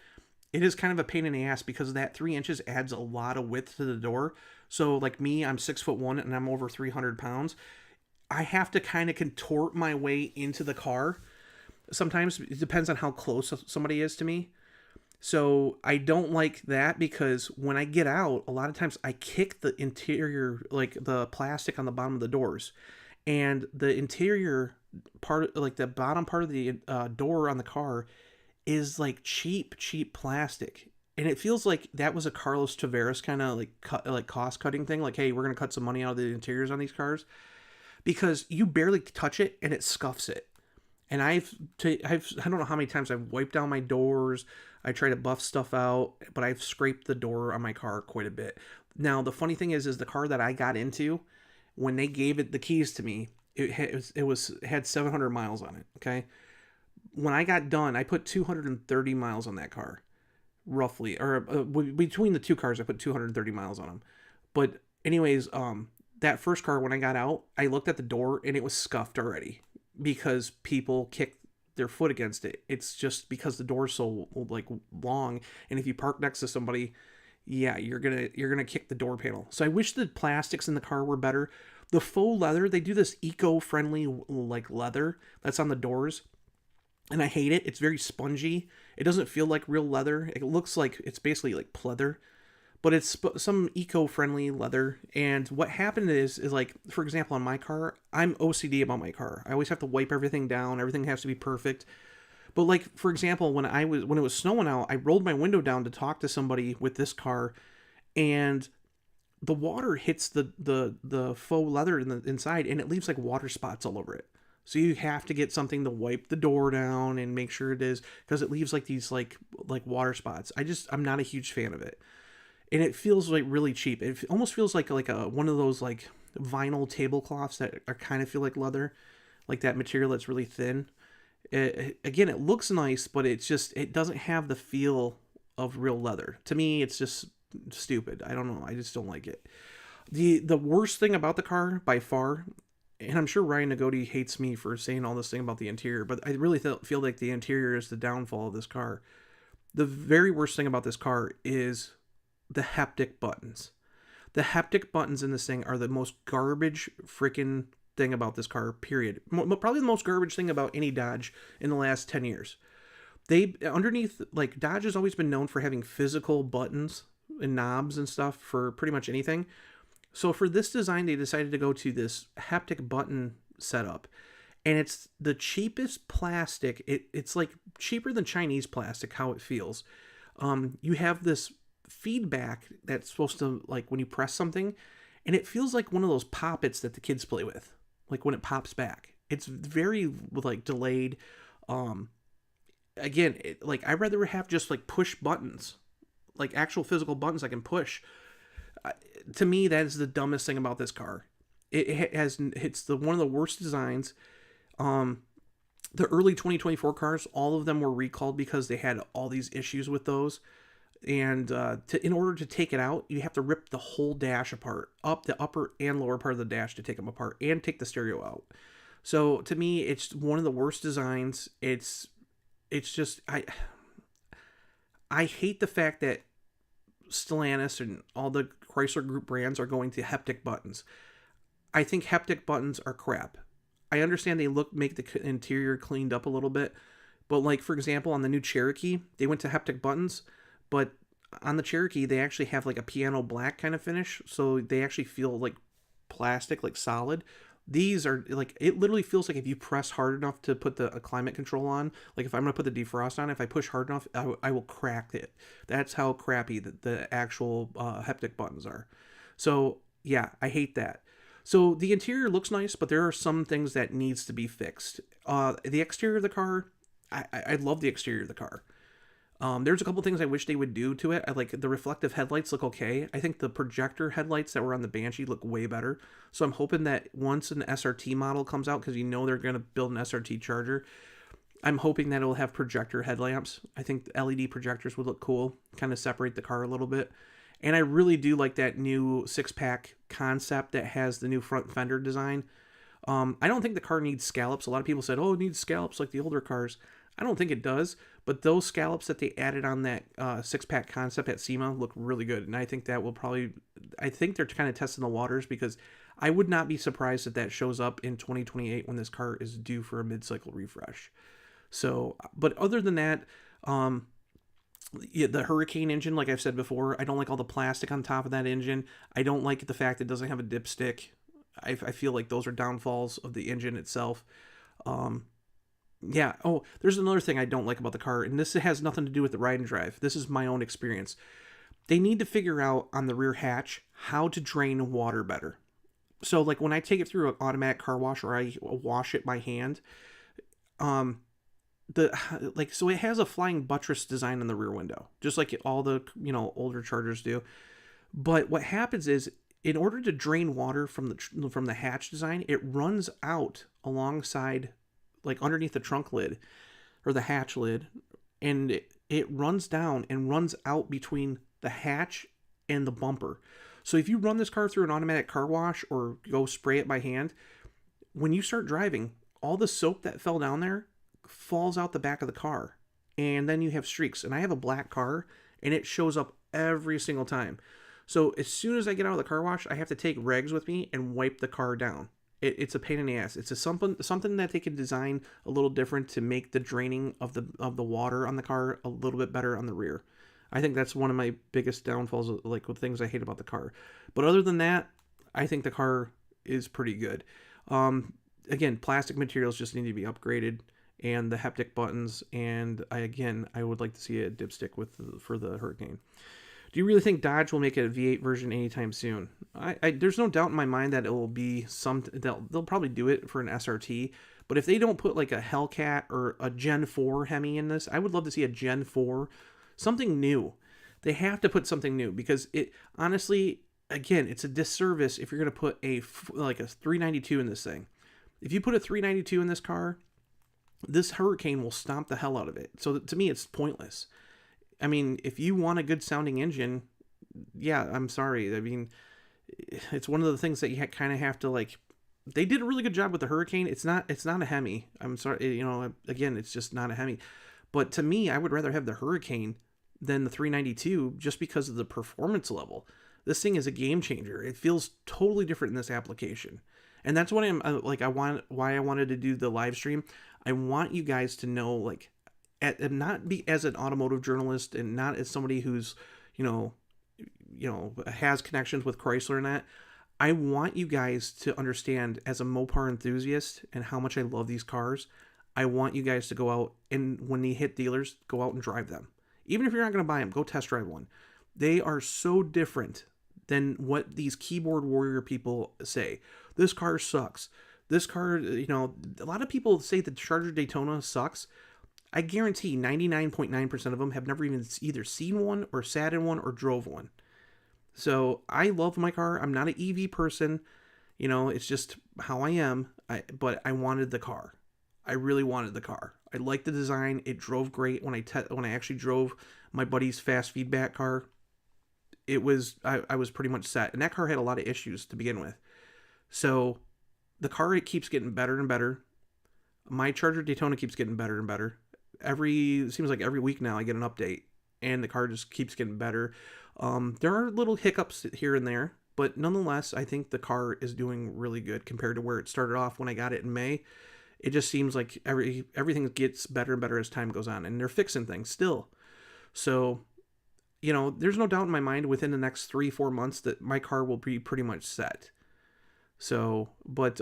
it is kind of a pain in the ass because that 3 inches adds a lot of width to the door. So like me, I'm 6'1" and I'm over 300 pounds. I have to kind of contort my way into the car. Sometimes it depends on how close somebody is to me. So I don't like that because when I get out, a lot of times I kick the interior, like the plastic on the bottom of the doors. And the interior part, like the bottom part of the door on the car, is like cheap plastic. And it feels like that was a Carlos Tavares kind of like cost cutting thing. Like, hey, we're going to cut some money out of the interiors on these cars. Because you barely touch it and it scuffs it. And I don't know how many times I've wiped down my doors. I try to buff stuff out, but I've scraped the door on my car quite a bit. Now, the funny thing is the car that I got into, when they gave it the keys to me, it had 700 miles on it. Okay. When I got done, I put 230 miles on that car, roughly, or between the two cars, I put 230 miles on them. But anyways, that first car, when I got out, I looked at the door and it was scuffed already because people kicked their foot against it. It's just because the door's so like long, and if you park next to somebody, yeah, you're gonna kick the door panel. So I wish the plastics in the car were better. The faux leather, they do this eco-friendly like leather that's on the doors, and I hate it. It's very spongy. It doesn't feel like real leather. It looks like it's basically like pleather. But it's some eco-friendly leather. And what happened is like, for example, on my car, I'm OCD about my car. I always have to wipe everything down. Everything has to be perfect. But like, for example, when it was snowing out, I rolled my window down to talk to somebody with this car, and the water hits the faux leather inside, and it leaves like water spots all over it. So you have to get something to wipe the door down and make sure it is, because it leaves like these like water spots. I'm not a huge fan of it. And it feels like really cheap. It almost feels like one of those like vinyl tablecloths that are kind of feel like leather, like that material that's really thin. Again, it looks nice, but it doesn't have the feel of real leather. To me, it's just stupid. I don't know. I just don't like it. The worst thing about the car by far, and I'm sure Ryan Nagoti hates me for saying all this thing about the interior, but I really feel like the interior is the downfall of this car. The very worst thing about this car is the haptic buttons. The haptic buttons in this thing are the most garbage freaking thing about this car, period. Probably the most garbage thing about any Dodge in the last 10 years. They, underneath, like, Dodge has always been known for having physical buttons and knobs and stuff for pretty much anything. So for this design, they decided to go to this haptic button setup. And it's the cheapest plastic. It's like cheaper than Chinese plastic, how it feels. You have this feedback that's supposed to, like, when you press something, and it feels like one of those pop-its that the kids play with, like when it pops back. It's very like delayed. Um, Again, like I'd rather have just like push buttons, like actual physical buttons I can push. To me, that is the dumbest thing about this car. It's the one of the worst designs. Um, the early 2024 cars, all of them were recalled because they had all these issues with those. And in order to take it out, you have to rip the whole dash apart, up the upper and lower part of the dash to take them apart, and take the stereo out. So to me, it's one of the worst designs. It's just I hate the fact that Stellantis and all the Chrysler Group brands are going to haptic buttons. I think haptic buttons are crap. I understand they make the interior cleaned up a little bit, but like for example on the new Cherokee, they went to haptic buttons, but on the Cherokee they actually have like a piano black kind of finish, so they actually feel like plastic, like solid. These are like, it literally feels like if you press hard enough to put the climate control on, like if I'm going to put the defrost on, if I push hard enough, I will crack it. That's how crappy the actual haptic buttons are. So yeah, I hate that. So the interior looks nice, but there are some things that needs to be fixed. The exterior of the car, I love the exterior of the car. There's a couple things I wish they would do to it. I like the reflective headlights look okay. I think the projector headlights that were on the Banshee look way better. So I'm hoping that once an SRT model comes out, because you know they're going to build an SRT Charger, I'm hoping that it will have projector headlamps. I think the LED projectors would look cool, kind of separate the car a little bit. And I really do like that new six-pack concept that has the new front fender design. I don't think the car needs scallops. A lot of people said, oh, it needs scallops like the older cars. I don't think it does, but those scallops that they added on that six-pack concept at SEMA look really good, and I think that will probably, I think they're kind of testing the waters, because I would not be surprised if that shows up in 2028 when this car is due for a mid-cycle refresh. So, but other than that, yeah, the Hurricane engine, like I've said before, I don't like all the plastic on top of that engine. I don't like the fact it doesn't have a dipstick. I feel like those are downfalls of the engine itself. Yeah. Oh, there's another thing I don't like about the car, and this has nothing to do with the ride and drive. This is my own experience. They need to figure out on the rear hatch how to drain water better. So, like when I take it through an automatic car wash or I wash it by hand, so it has a flying buttress design in the rear window, just like all the older Chargers do. But what happens is, in order to drain water from the hatch design, it runs out alongside, like underneath the trunk lid or the hatch lid, and it runs down and runs out between the hatch and the bumper. So if you run this car through an automatic car wash or go spray it by hand, when you start driving, all the soap that fell down there falls out the back of the car, and then you have streaks. And I have a black car, and it shows up every single time. So as soon as I get out of the car wash, I have to take rags with me and wipe the car down. It's a pain in the ass. It's something that they can design a little different to make the draining of the water on the car a little bit better on the rear. I think that's one of my biggest downfalls, like with things I hate about the car. But other than that, I think the car is pretty good. Again, plastic materials just need to be upgraded, and the haptic buttons. And I would like to see a dipstick for the Hurricane. Do you really think Dodge will make a V8 version anytime soon? There's no doubt in my mind that it will be they'll probably do it for an SRT. But if they don't put like a Hellcat or a Gen 4 Hemi in this, I would love to see a Gen 4, something new. They have to put something new, because it honestly, again, it's a disservice if you're going to put a 392 in this thing. If you put a 392 in this car, this Hurricane will stomp the hell out of it. So to me, it's pointless. I mean, if you want a good sounding engine, yeah, I'm sorry. I mean, it's one of the things that you kind of have to like. They did a really good job with the Hurricane. It's not a Hemi. I'm sorry. Again, it's just not a Hemi. But to me, I would rather have the Hurricane than the 392, just because of the performance level. This thing is a game changer. It feels totally different in this application. And that's what why I wanted to do the live stream. I want you guys to know, like, and not be as an automotive journalist and not as somebody who's, has connections with Chrysler and that. I want you guys to understand, as a Mopar enthusiast, and how much I love these cars. I want you guys to go out, and when they hit dealers, go out and drive them. Even if you're not going to buy them, go test drive one. They are so different than what these keyboard warrior people say. This car sucks. This car, a lot of people say the Charger Daytona sucks. I guarantee 99.9% of them have never even either seen one or sat in one or drove one. So I love my car. I'm not an EV person. It's just how I am. But I wanted the car. I really wanted the car. I liked the design. It drove great when I actually drove my buddy's fast feedback car. I was pretty much set, and that car had a lot of issues to begin with. So the car, it keeps getting better and better. My Charger Daytona keeps getting better and better. It seems like every week now I get an update, and the car just keeps getting better. There are little hiccups here and there, but nonetheless, I think the car is doing really good compared to where it started off when I got it in May. It just seems like everything gets better and better as time goes on, and they're fixing things still. So, there's no doubt in my mind within the next 3-4 months that my car will be pretty much set. So, but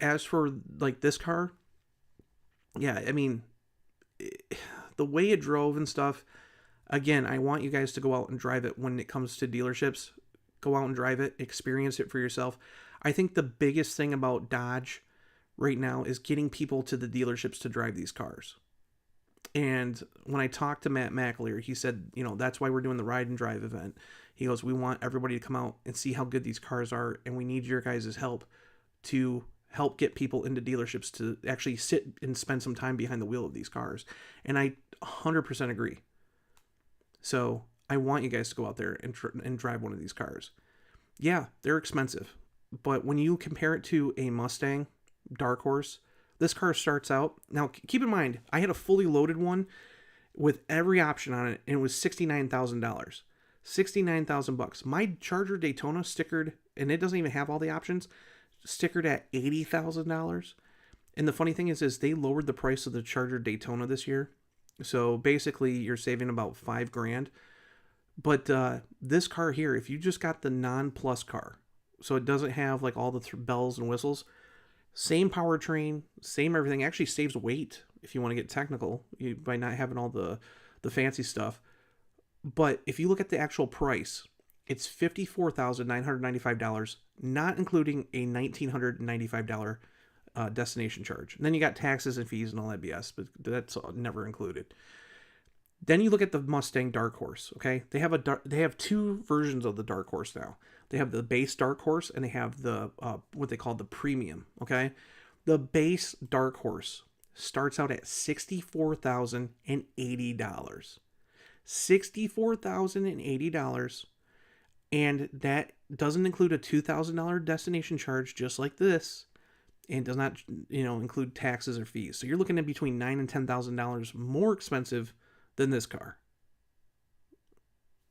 as for like this car, yeah, I mean, the way it drove and stuff, again, I want you guys to go out and drive it when it comes to dealerships. Go out and drive it, experience it for yourself. I think the biggest thing about Dodge right now is getting people to the dealerships to drive these cars. And when I talked to Matt McAleer, he said, that's why we're doing the ride and drive event. He goes, we want everybody to come out and see how good these cars are, and we need your guys' help to help get people into dealerships to actually sit and spend some time behind the wheel of these cars. And I 100% agree. So I want you guys to go out there and drive one of these cars. Yeah, they're expensive, but when you compare it to a Mustang Dark Horse, this car starts out, now keep in mind, I had a fully loaded one with every option on it, and it was $69,000. $69,000. My Charger Daytona stickered, and it doesn't even have all the options, stickered at $80,000. And the funny thing is they lowered the price of the Charger Daytona this year. So basically you're saving about $5,000. But this car here, if you just got the non-plus car, so it doesn't have like all the bells and whistles, same powertrain, same everything, actually saves weight if you want to get technical by not having all the fancy stuff. But if you look at the actual price, it's $54,995, not including a $1,995 destination charge. And then you got taxes and fees and all that BS, but that's never included. Then you look at the Mustang Dark Horse, okay? They have two versions of the Dark Horse now. They have the base Dark Horse, and they have the what they call the premium, okay? The base Dark Horse starts out at $64,080. $64,080, and that doesn't include a $2,000 destination charge just like this, and does not include taxes or fees. So you're looking at between $9,000 and $10,000 more expensive than this car.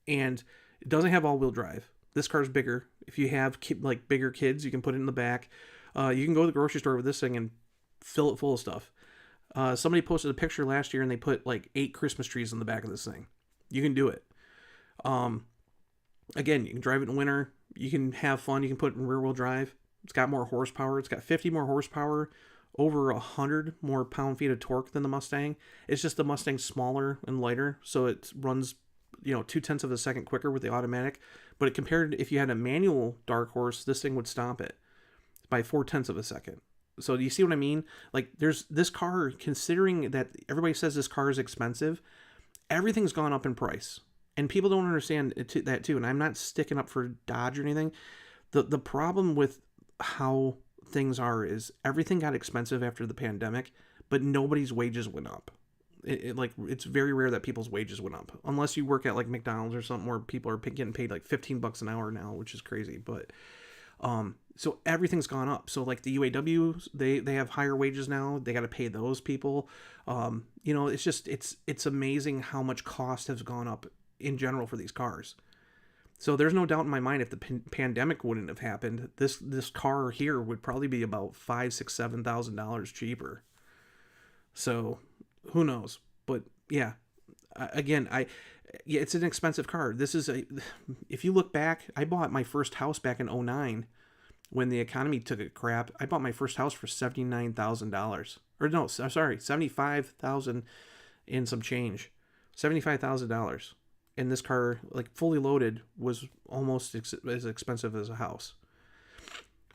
And it doesn't have all-wheel drive. This car's bigger. If you have bigger kids, you can put it in the back. You can go to the grocery store with this thing and fill it full of stuff. Somebody posted a picture last year and they put like 8 Christmas trees in the back of this thing. You can do it. Again, you can drive it in winter. You can have fun. You can put it in rear-wheel drive. It's got more horsepower. It's got 50 more horsepower, over 100 more pound-feet of torque than the Mustang. It's just the Mustang's smaller and lighter, so it runs 0.2 of a second quicker with the automatic. But compared, if you had a manual Dark Horse, this thing would stomp it by 0.4 of a second. So do you see what I mean? Like, there's this car, considering that everybody says this car is expensive, everything's gone up in price. And people don't understand that too. And I'm not sticking up for Dodge or anything. The problem with how things are is everything got expensive after the pandemic, but nobody's wages went up. It's very rare that people's wages went up, unless you work at like McDonald's or something where people are getting paid like $15 an hour now, which is crazy. But so everything's gone up. So like the UAW, they have higher wages now. They got to pay those people. It's just it's amazing how much cost has gone up in general for these cars. So there's no doubt in my mind, if the pandemic wouldn't have happened, this car here would probably be about $5,000, $6,000, $7,000 cheaper. So who knows? But yeah, again, it's an expensive car. If you look back, I bought my first house back in 2009 when the economy took a crap. I bought my first house for $79,000, or no, sorry, $75,000 and some change, $75,000. And this car, like fully loaded, was almost as expensive as a house.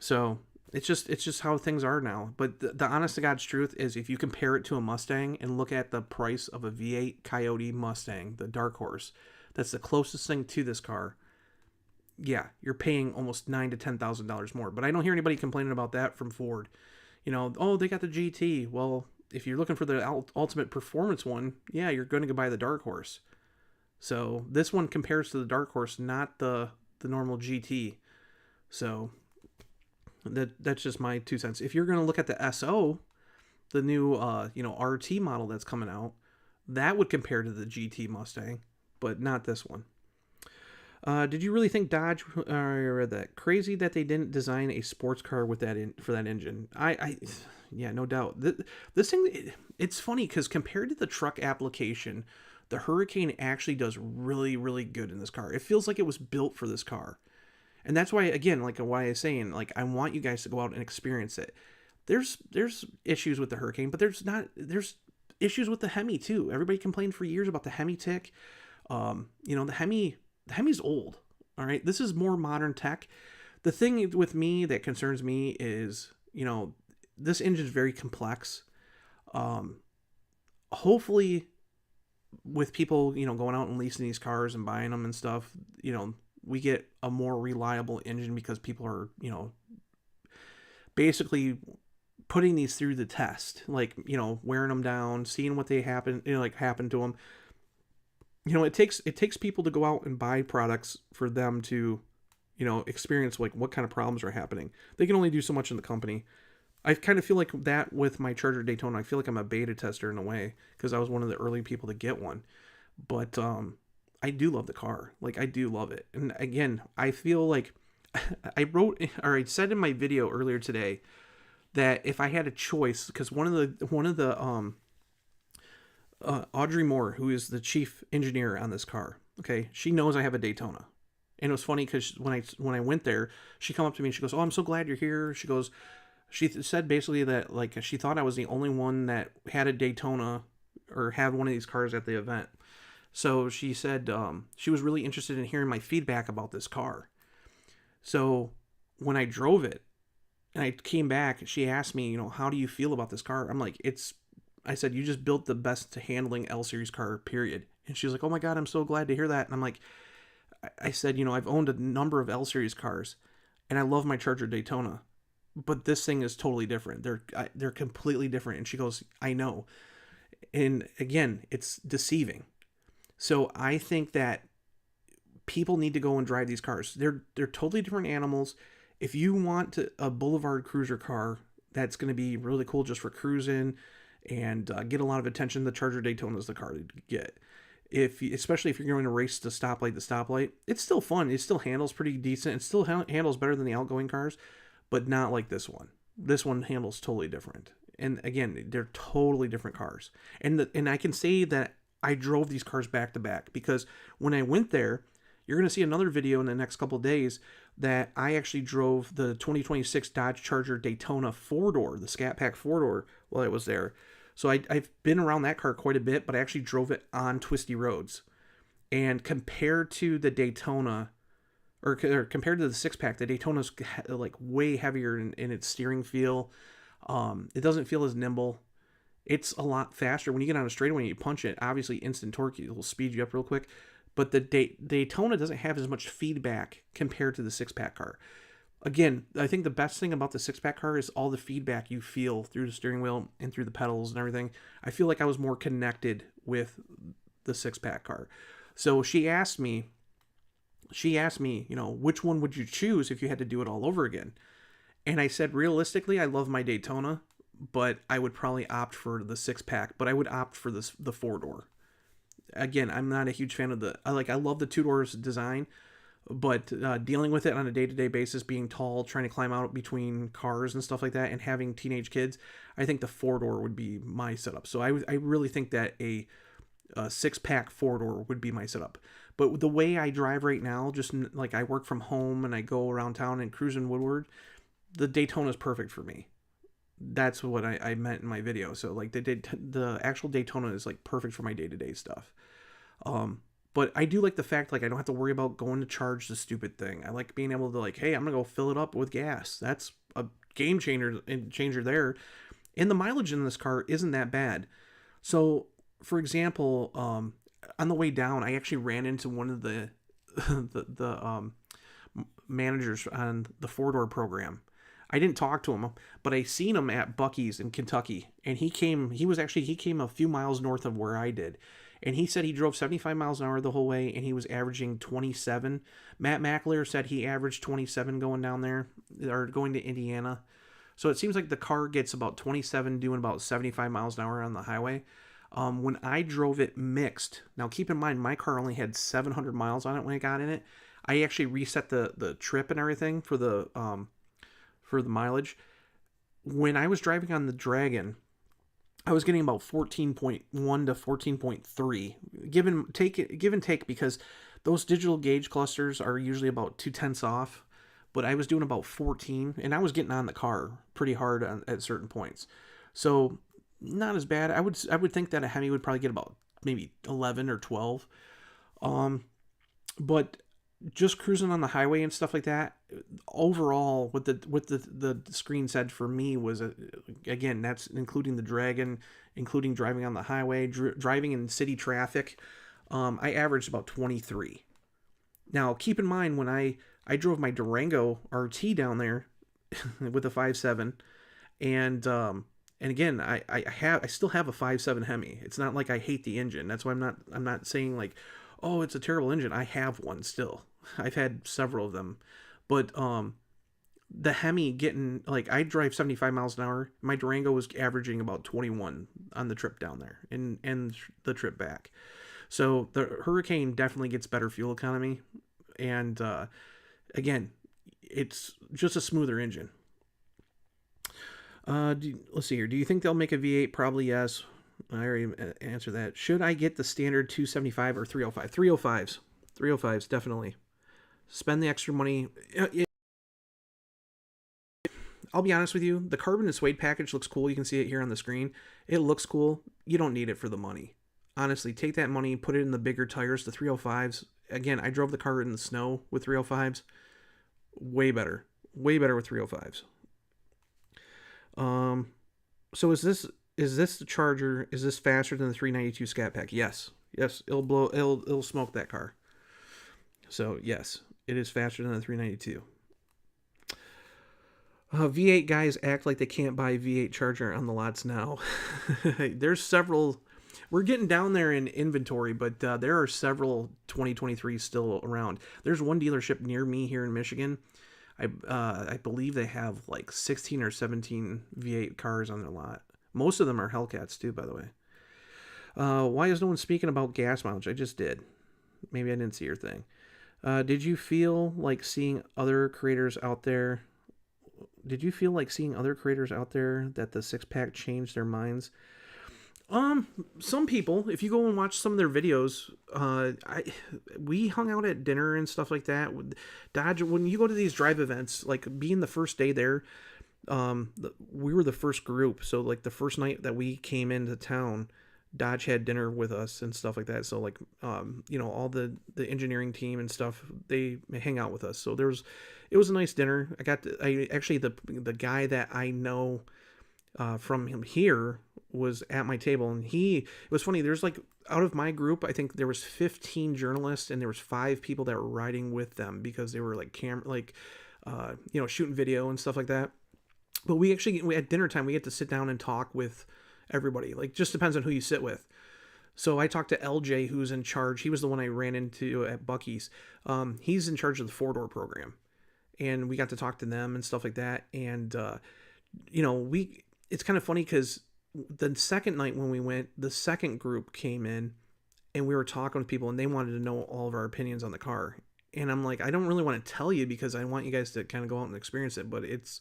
So it's just how things are now. But the honest to God's truth is, if you compare it to a Mustang and look at the price of a V8 Coyote Mustang, the Dark Horse, that's the closest thing to this car. Yeah, you're paying almost $9,000 to $10,000 more. But I don't hear anybody complaining about that from Ford. You know, oh, they got the GT. Well, if you're looking for the ultimate performance one, yeah, you're going to go buy the Dark Horse. So this one compares to the Dark Horse, not the normal GT. So that's just my 2 cents. If you're going to look at the SO, the new RT model that's coming out, that would compare to the GT Mustang, but not this one. Did you really think Dodge? I read that. Crazy that they didn't design a sports car with that for that engine. Yeah, no doubt. This thing, it's funny because compared to the truck application, the Hurricane actually does really, really good in this car. It feels like it was built for this car. And that's why, again, like why I'm saying, like, I want you guys to go out and experience it. There's issues with the Hurricane, but there's issues with the Hemi too. Everybody complained for years about the Hemi tick. The Hemi's old. All right, this is more modern tech. The thing with me that concerns me is, this engine's very complex. Hopefully, with people, going out and leasing these cars and buying them and stuff, we get a more reliable engine because people are, basically putting these through the test, like, wearing them down, seeing what they happen to them. It takes people to go out and buy products for them to, experience like what kind of problems are happening. They can only do so much in the company. I kind of feel like that with my Charger Daytona. I feel like I'm a beta tester in a way because I was one of the early people to get one. But I do love the car. Like, I do love it. And again, I feel like I said in my video earlier today that if I had a choice, because one of the Audrey Moore, who is the chief engineer on this car, okay, she knows I have a Daytona. And it was funny because when I went there, she come up to me and she goes, "Oh, I'm so glad you're here." She said basically that, like, she thought I was the only one that had a Daytona or had one of these cars at the event. So she said she was really interested in hearing my feedback about this car. So when I drove it and I came back, she asked me, how do you feel about this car? I'm like, I said, you just built the best handling L Series car, period. And she was like, "Oh my God, I'm so glad to hear that." And I'm like, I said, I've owned a number of L Series cars and I love my Charger Daytona, but this thing is totally different. They're completely different. And she goes, "I know." And again, it's deceiving. So I think that people need to go and drive these cars. They're totally different animals. If you want a boulevard cruiser car that's going to be really cool just for cruising and get a lot of attention, the Charger Daytona is the car to get. Especially if you're going to race the stoplight to stoplight, it's still fun. It still handles pretty decent. It still handles better than the outgoing cars, but not like this one. This one handles totally different. And again, they're totally different cars. And I can say that I drove these cars back to back because when I went there, you're going to see another video in the next couple of days that I actually drove the 2026 Dodge Charger Daytona 4-door, the Scat Pack 4-door, while I was there. So I've been around that car quite a bit, but I actually drove it on twisty roads. And compared to the Daytona, or compared to the SIXPACK, the Daytona's like way heavier in its steering feel. It doesn't feel as nimble. It's a lot faster. When you get on a straightaway and you punch it, obviously instant torque, it will speed you up real quick. But the Daytona doesn't have as much feedback compared to the SIXPACK car. Again, I think the best thing about the SIXPACK car is all the feedback you feel through the steering wheel and through the pedals and everything. I feel like I was more connected with the SIXPACK car. So she asked me, which one would you choose if you had to do it all over again? And I said, realistically, I love my Daytona, but I would probably opt for the SIXPACK, but I would opt for the 4-door. Again, I'm not a huge fan of I love the 2-doors design, but dealing with it on a day-to-day basis, being tall, trying to climb out between cars and stuff like that, and having teenage kids, I think the 4-door would be my setup. So I really think that a SIXPACK 4-door would be my setup. But the way I drive right now, just like I work from home and I go around town and cruise in Woodward, the Daytona is perfect for me. That's what I meant in my video. So like the actual Daytona is like perfect for my day-to-day stuff. But I do like the fact, like, I don't have to worry about going to charge the stupid thing. I like being able to, like, hey, I'm gonna go fill it up with gas. That's a game changer there. And the mileage in this car isn't that bad. So, for example, on the way down, I actually ran into one of the the managers on the 4-door program. I didn't talk to him, but I seen him at Buc-ee's in Kentucky, and he came a few miles north of where I did. And he said he drove 75 miles an hour the whole way, and he was averaging 27. Matt Mackler said he averaged 27 going down there, or going to Indiana. So it seems like the car gets about 27 doing about 75 miles an hour on the highway. When I drove it mixed, now keep in mind my car only had 700 miles on it when I got in it. I actually reset the trip and everything for the mileage. When I was driving on the Dragon, I was getting about 14.1 to 14.3, give and take, because those digital gauge clusters are usually about 2/10 off, but I was doing about 14, and I was getting on the car pretty hard at certain points. So not as bad. I would think that a Hemi would probably get about maybe 11 or 12. But just cruising on the highway and stuff like that, overall, what the screen said for me was, again, that's including the Dragon, including driving on the highway, driving in city traffic, I averaged about 23. Now, keep in mind, when I drove my Durango RT down there with a 5.7, and again, I still have a 5.7 Hemi. It's not like I hate the engine. That's why I'm not saying like, oh, it's a terrible engine. I have one still. I've had several of them. But the Hemi getting, like, I drive 75 miles an hour. My Durango was averaging about 21 on the trip down there and the trip back. So the Hurricane definitely gets better fuel economy. And again, it's just a smoother engine. Let's see here. Do you think they'll make a V8? Probably yes. I already answered that. Should I get the standard 275 or 305? 305s. 305s, definitely. Spend the extra money. I'll be honest with you. The carbon and suede package looks cool. You can see it here on the screen. It looks cool. You don't need it for the money. Honestly, take that money, put it in the bigger tires, the 305s. Again, I drove the car in the snow with 305s. Way better. Way better with 305s. So is this the Charger? Is this faster than the 392 Scat Pack? Yes. It'll smoke that car. So yes, it is faster than the 392. V8 guys act like they can't buy V8 Charger on the lots now. There's several. We're getting down there in inventory, but there are several 2023 still around. There's one dealership near me here in Michigan. I believe they have like 16 or 17 V8 cars on their lot. Most of them are Hellcats too, by the way. Why is no one speaking about gas mileage? I just did. Maybe I didn't see your thing. Did you feel like seeing other creators out there? Did you feel like seeing other creators out there that the SIXPACK changed their minds? Some people, if you go and watch some of their videos, we hung out at dinner and stuff like that. Dodge, when you go to these drive events, like being the first day there, we were the first group. So like the first night that we came into town, Dodge had dinner with us and stuff like that. So like, all the engineering team and stuff, they hang out with us. So it was a nice dinner. The guy that I know, from him here was at my table, and it was funny. There's like, out of my group, I think there was 15 journalists, and there was 5 people that were riding with them because they were like shooting video and stuff like that. But we at dinner time, we get to sit down and talk with everybody. Like, just depends on who you sit with. So I talked to LJ, who's in charge. He was the one I ran into at Buc-ee's. He's in charge of the 4-door program, and we got to talk to them and stuff like that. And it's kind of funny because the second night when we went, the second group came in, and we were talking with people, and they wanted to know all of our opinions on the car. And I'm like, I don't really want to tell you because I want you guys to kind of go out and experience it. But it's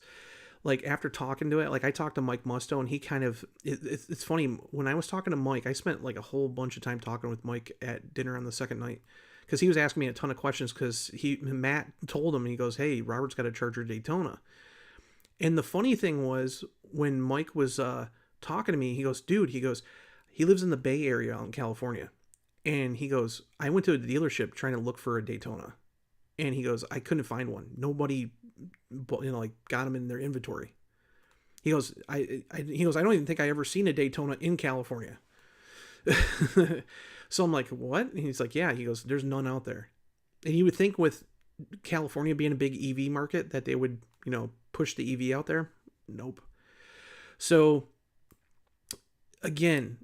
like, after talking to it, like, I talked to Mike Musto, and he kind of, it's funny, when I was talking to Mike, I spent like a whole bunch of time talking with Mike at dinner on the second night, because he was asking me a ton of questions, because Matt told him, and he goes, hey, Robert's got a Charger Daytona. And the funny thing was, when Mike was talking to me, he goes, dude, he lives in the Bay Area out in California. And he goes, I went to a dealership trying to look for a Daytona. And he goes, I couldn't find one. Nobody, got them in their inventory. He goes, he goes, I don't even think I ever seen a Daytona in California. So I'm like, what? And he's like, yeah. He goes, there's none out there. And you would think with California being a big EV market that they would, push the EV out there. Nope. So again,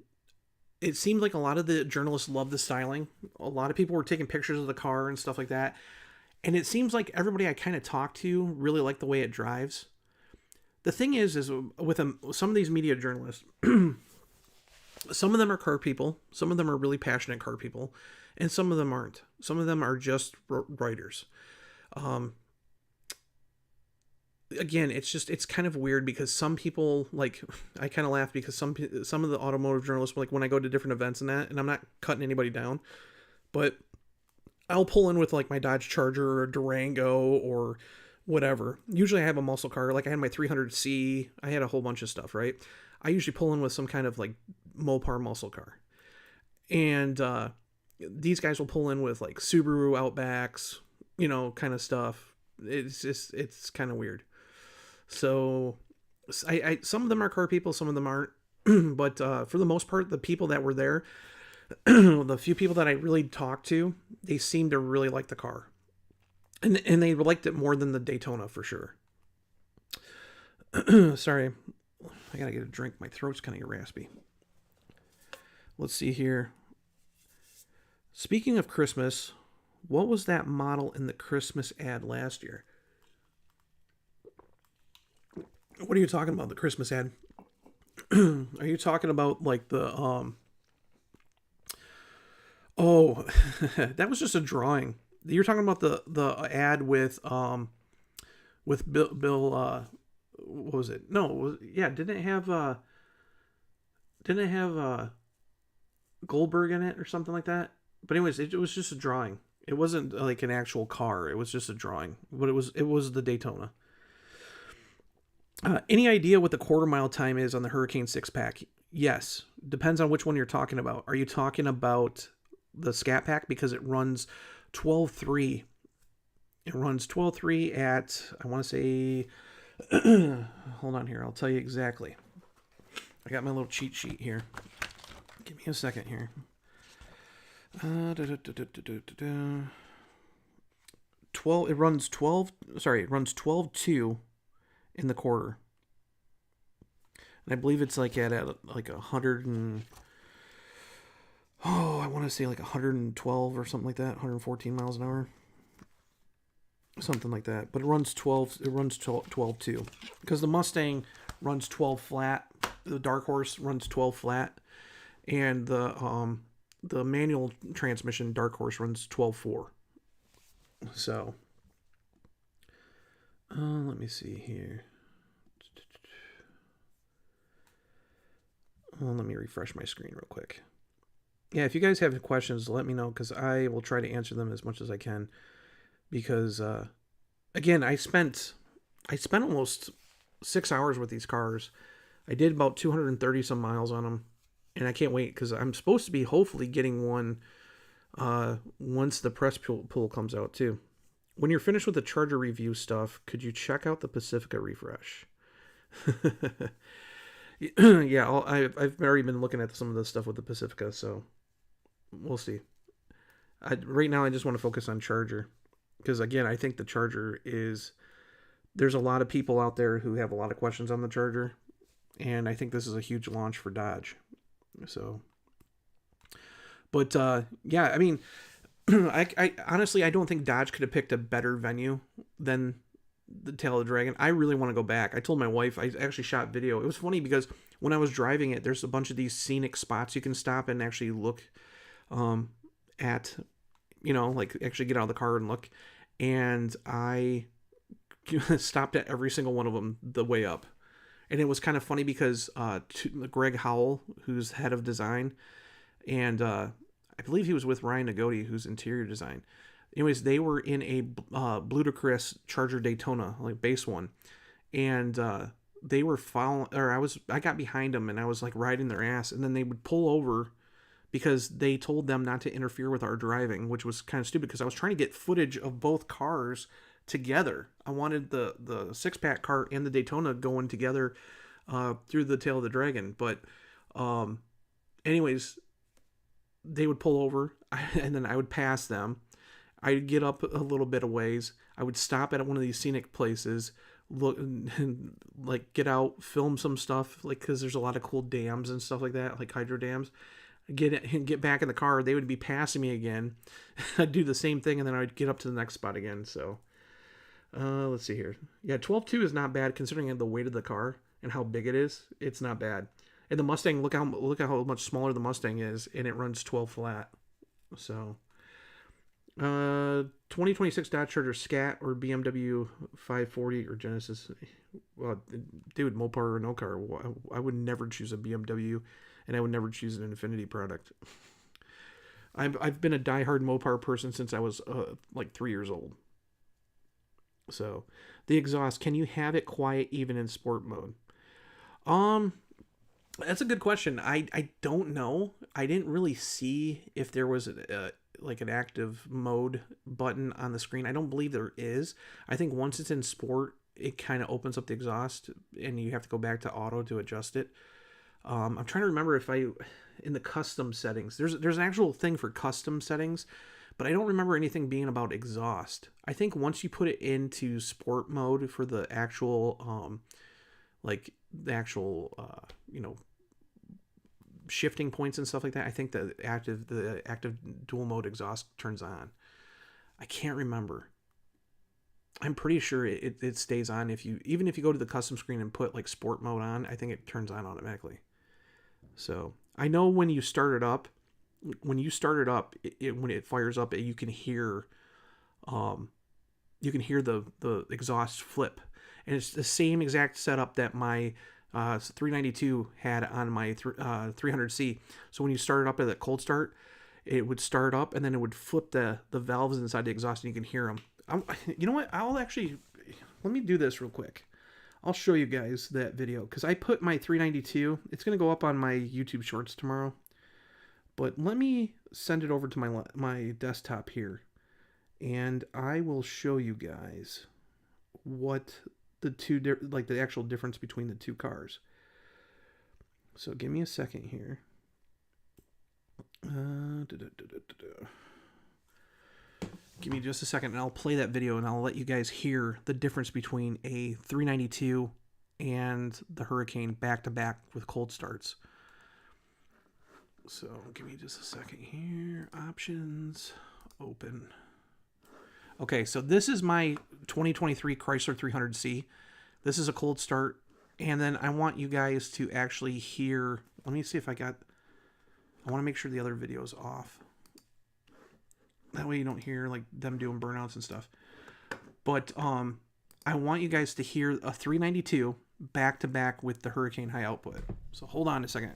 it seemed like a lot of the journalists loved the styling. A lot of people were taking pictures of the car and stuff like that. And it seems like everybody I kind of talked to really liked the way it drives. The thing is with some of these media journalists, some of them are car people, some of them are really passionate car people, and some of them aren't. Some of them are just writers. Again, it's kind of weird because some people, like, I kind of laugh because some of the automotive journalists, like when I go to different events and that, and I'm not cutting anybody down, but I'll pull in with like my Dodge Charger or Durango or whatever. Usually I have a muscle car, like I had my 300C, I had a whole bunch of stuff, right? I usually pull in with some kind of like Mopar muscle car. And these guys will pull in with like Subaru Outbacks, kind of stuff. It's kind of weird. So I some of them are car people, some of them aren't. But for the most part, the people that were there, the few people that I really talked to, they seemed to really like the car. And they liked it more than the Daytona for sure. Sorry. I gotta get a drink. My throat's kind of raspy. Let's see here. Speaking of Christmas, what was that model in the Christmas ad last year? What are you talking about, the Christmas ad? Are you talking about like the oh, that was just a drawing. You're talking about the ad with Bill what was it? No, didn't it have Goldberg in it or something like that? But anyways, it was just a drawing. It wasn't like an actual car. It was just a drawing. But it was the Daytona. Any idea what the quarter-mile time is on the Hurricane SIXPACK? Yes. Depends on which one you're talking about. Are you talking about the Scat Pack? Because it runs 12.3. It runs 12.3 at, I want to say, hold on here. I'll tell you exactly. I got my little cheat sheet here. Give me a second here. 12. It runs 12.2 in the quarter, and I believe it's like at like 100 and I want to say like 112 or something like that, 114 miles an hour, something like that. But it runs 12. It runs 12.2 because the Mustang runs 12 flat. The Dark Horse runs 12 flat, and the manual transmission Dark Horse runs 12.4. So, let me see here. Let me refresh my screen real quick. Yeah, if you guys have questions, let me know because I will try to answer them as much as I can. Because, again, I spent almost 6 hours with these cars. I did about 230 some miles on them. And I can't wait because I'm supposed to be hopefully getting one once the press pool comes out too. When you're finished with the Charger review stuff, could you check out the Pacifica refresh? Yeah, I've already been looking at some of the stuff with the Pacifica, so we'll see. Right now, I just want to focus on Charger because, again, I think the Charger is... There's a lot of people out there who have a lot of questions on the Charger, and I think this is a huge launch for Dodge. So, but yeah, I mean, I honestly, I don't think Dodge could have picked a better venue than the Tail of the Dragon. I really want to go back. I told my wife, I actually shot video. It was funny because when I was driving it, there's a bunch of these scenic spots you can stop and actually look at, like actually get out of the car and look. And I stopped at every single one of them the way up. And it was kind of funny because Greg Howell, who's head of design, and I believe he was with Ryan Nagoti, who's interior design. Anyways, they were in a ludicrous Charger Daytona, like base one, and they were following. Or I got behind them and I was like riding their ass, and then they would pull over because they told them not to interfere with our driving, which was kind of stupid because I was trying to get footage of both cars together. I wanted the SIXPACK car and the Daytona going together through the tail of the dragon. But anyways, they would pull over, and then I would pass them. I'd get up a little bit of ways. I would stop at one of these scenic places, look, like get out, film some stuff, like because there's a lot of cool dams and stuff like that, like hydro dams. Get back in the car. They would be passing me again. I'd do the same thing, and then I'd get up to the next spot again. So let's see here. Yeah, 12.2 is not bad considering the weight of the car and how big it is. It's not bad. And the Mustang, look at how much smaller the Mustang is, and it runs 12 flat. So 2026 Dodge Charger Scat or BMW 540 or Genesis. Well, dude, Mopar or no car. I would never choose a BMW, and I would never choose an Infiniti product. I've been a diehard Mopar person since I was like 3 years old. So the exhaust, can you have it quiet even in sport mode? That's a good question. I don't know. I didn't really see if there was like an active mode button on the screen. I don't believe there is. I think once it's in sport, it kind of opens up the exhaust, and you have to go back to auto to adjust it. I'm trying to remember if in the custom settings, there's an actual thing for custom settings, but I don't remember anything being about exhaust. I think once you put it into sport mode for the actual, shifting points and stuff like that, I think the active dual mode exhaust turns on. I can't remember. I'm pretty sure it stays on even if you go to the custom screen and put like sport mode on. I think it turns on automatically. So I know when you start it up, when it fires up, you can hear the exhaust flip, and it's the same exact setup that my 392 had on my 300C. So when you start it up at a cold start, it would start up, and then it would flip the valves inside the exhaust, and you can hear them. You know what? Let me do this real quick. I'll show you guys that video, because I put my 392. It's going to go up on my YouTube Shorts tomorrow. But let me send it over to my desktop here, and I will show you guys what the actual difference between the two cars. So give me a second here. Give me just a second, and I'll play that video, and I'll let you guys hear the difference between a 392 and the Hurricane back to back with cold starts. So give me just a second here. Options, open. Okay, so this is my 2023 Chrysler 300C. This is a cold start, and then I want you guys to actually hear. Let me see if I want to make sure the other video is off. That way you don't hear like them doing burnouts and stuff. But I want you guys to hear a 392 back to back with the Hurricane high output. So hold on a second.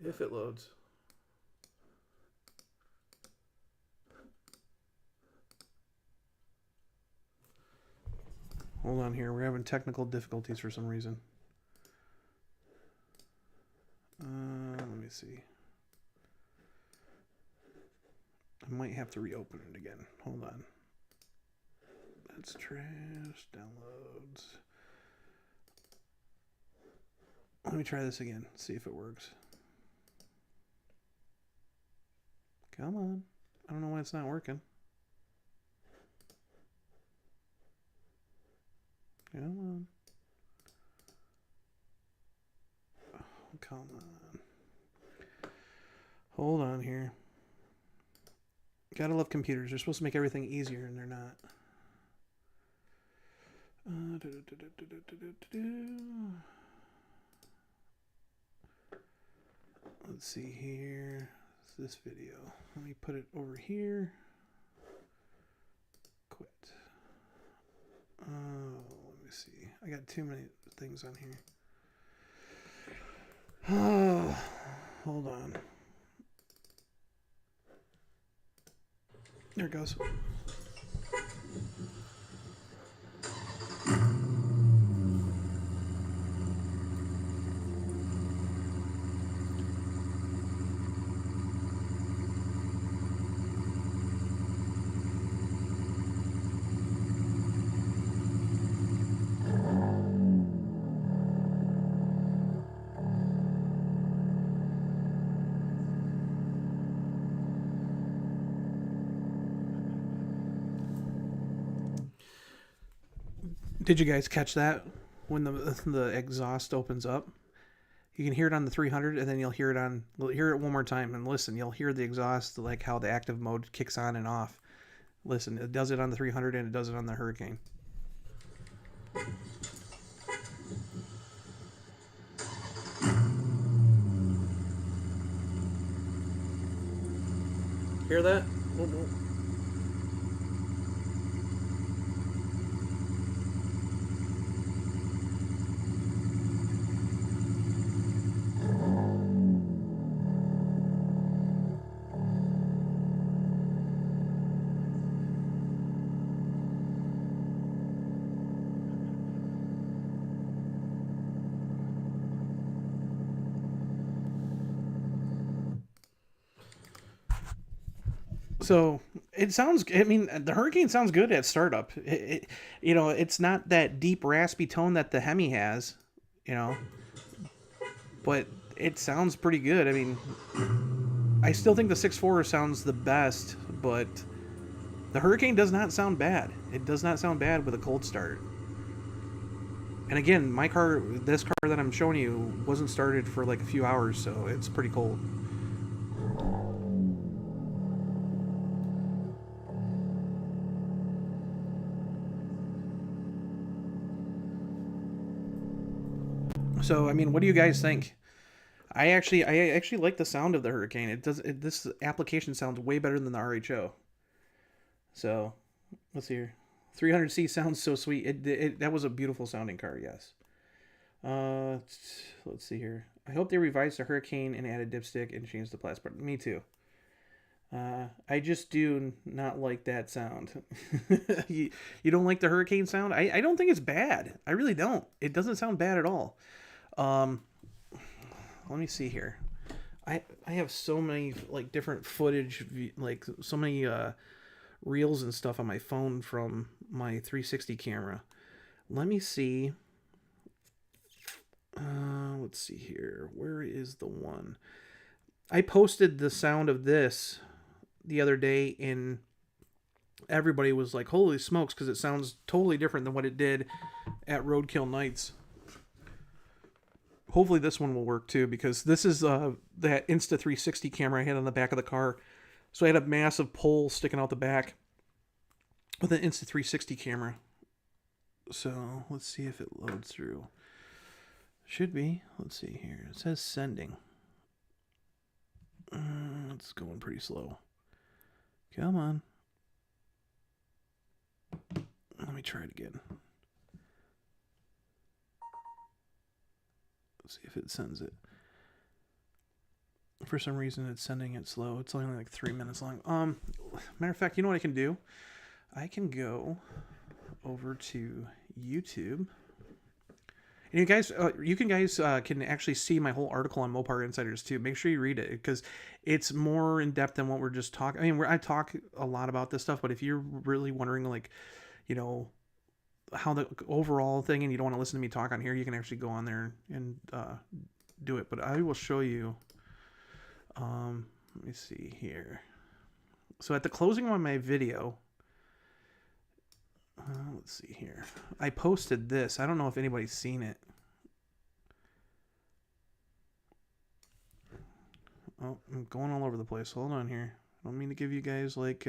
If it loads. Hold on here. We're having technical difficulties for some reason. Let me see. I might have to reopen it again. Hold on. That's trash. Downloads. Let me try this again. See if it works. Come on. I don't know why it's not working. Come on. Oh, come on. Hold on here. Gotta love computers. They're supposed to make everything easier, and they're not. Let's see here. This video. Let me put it over here. Quit. Oh, let me see. I got too many things on here. Oh, hold on. There it goes. Did you guys catch that? When the exhaust opens up, you can hear it on the 300, and then you'll hear it one more time, and listen, you'll hear the exhaust, like how the active mode kicks on and off. Listen, it does it on the 300 and it does it on the Hurricane. Hear that? Oh. So it sounds. I mean, the Hurricane sounds good at startup. It's not that deep raspy tone that the Hemi has, but it sounds pretty good. I mean, I still think the 6.4 sounds the best, but the Hurricane does not sound bad. It does not sound bad with a cold start. And again, this car that I'm showing you wasn't started for like a few hours, so it's pretty cold. So, I mean, what do you guys think? I actually like the sound of the Hurricane. This application sounds way better than the RHO. So, let's see here. 300C sounds so sweet. That was a beautiful sounding car, yes. Let's see here. I hope they revised the Hurricane and added dipstick and changed the plastic. Me too. I just do not like that sound. You don't like the Hurricane sound? I don't think it's bad. I really don't. It doesn't sound bad at all. Let me see here. I have so many like different footage, like so many reels and stuff on my phone from my 360 camera. Let me see. Let's see here. Where is the one? I posted the sound of this the other day, and everybody was like, "Holy smokes!" because it sounds totally different than what it did at Roadkill Nights. Hopefully this one will work too, because this is that Insta360 camera I had on the back of the car. So I had a massive pole sticking out the back with an Insta360 camera. So let's see if it loads through. Should be. Let's see here. It says sending. It's going pretty slow. Come on. Let me try it again. Let's see if it sends it. For some reason, it's sending it slow. It's only like 3 minutes long. Matter of fact, you know what I can do? I can go over to YouTube. And you guys can actually see my whole article on Mopar Insiders too. Make sure you read it, because it's more in depth than what we're just talking. I mean, I talk a lot about this stuff, but if you're really wondering, like, how the overall thing, and you don't want to listen to me talk on here, you can actually go on there and do it. But I will show you. Let me see here. So at the closing of my video, let's see here. I posted this. I don't know if anybody's seen it. Oh, I'm going all over the place. Hold on here. I don't mean to give you guys like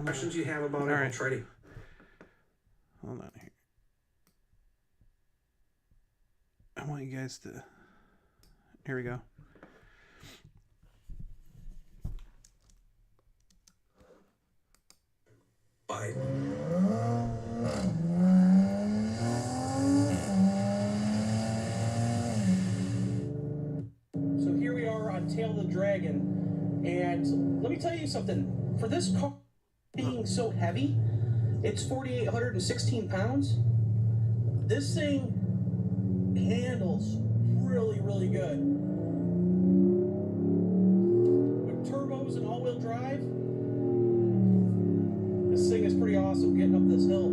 questions you have about it. All right. Trading. Hold on here. I want you guys to. Here we go. Bye. So here we are on Tail of the Dragon, and let me tell you something. For this car being so heavy, it's 4,816 pounds. This thing handles really, really good. With turbos and all-wheel drive, this thing is pretty awesome getting up this hill.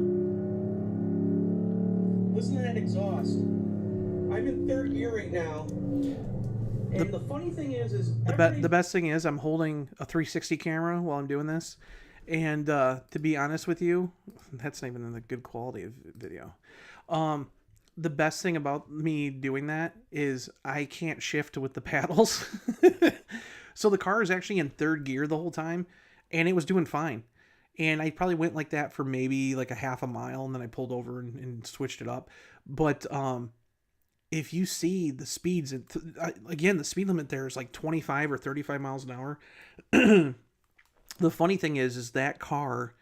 Listen to that exhaust. I'm in third gear right now. And the funny thing is the best thing is I'm holding a 360 camera while I'm doing this, And to be honest with you, that's not even in the good quality of video. The best thing about me doing that is I can't shift with the paddles. So the car is actually in third gear the whole time, and it was doing fine. And I probably went like that for maybe like a half a mile, and then I pulled over and switched it up. But if you see the speeds, again, the speed limit there is like 25 or 35 miles an hour. The funny thing is that car,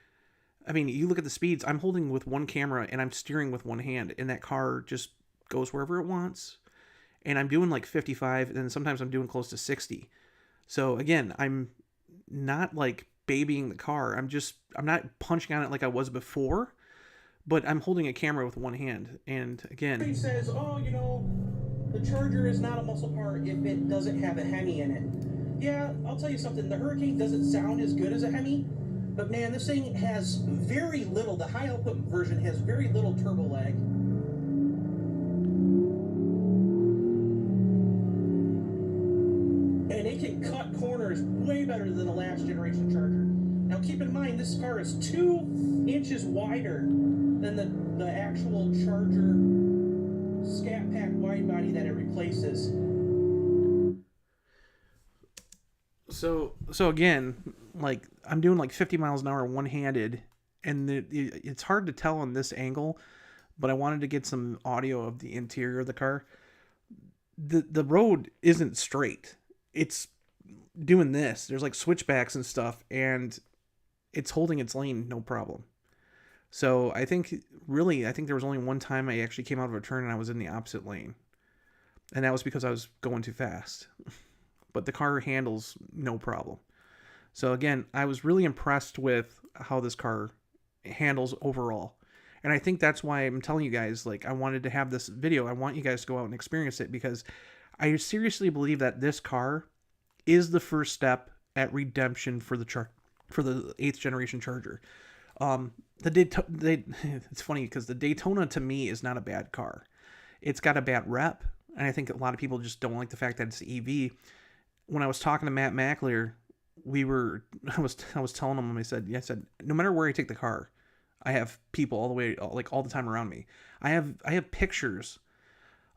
I mean, you look at the speeds, I'm holding with one camera and I'm steering with one hand, and that car just goes wherever it wants. And I'm doing like 55, and then sometimes I'm doing close to 60. So again, I'm not like babying the car. I'm not punching on it like I was before, but I'm holding a camera with one hand. And again, He says, oh, the Charger is not a muscle car if it doesn't have a Hemi in it. Yeah, I'll tell you something. The Hurricane doesn't sound as good as a Hemi, but man, this thing has very little. The high output version has very little turbo lag. And it can cut corners way better than the last generation Charger. Now keep in mind, this car is 2 inches wider than the actual Charger Scat Pack wide body that it replaces. So again, like I'm doing like 50 miles an hour one-handed, and it's hard to tell on this angle, but I wanted to get some audio of the interior of the car. The road isn't straight. It's doing this. There's like switchbacks and stuff, and it's holding its lane no problem. So I think there was only one time I actually came out of a turn and I was in the opposite lane, and that was because I was going too fast. But the car handles no problem. So again, I was really impressed with how this car handles overall. And I think that's why I'm telling you guys, like, I wanted to have this video. I want you guys to go out and experience it, because I seriously believe that this car is the first step at redemption for the 8th generation Charger. It's funny because the Daytona to me is not a bad car. It's got a bad rep, and I think a lot of people just don't like the fact that it's EV. When I was talking to Matt Mackler, I was telling him, I said, no matter where I take the car, I have people all the way, like all the time around me. I have pictures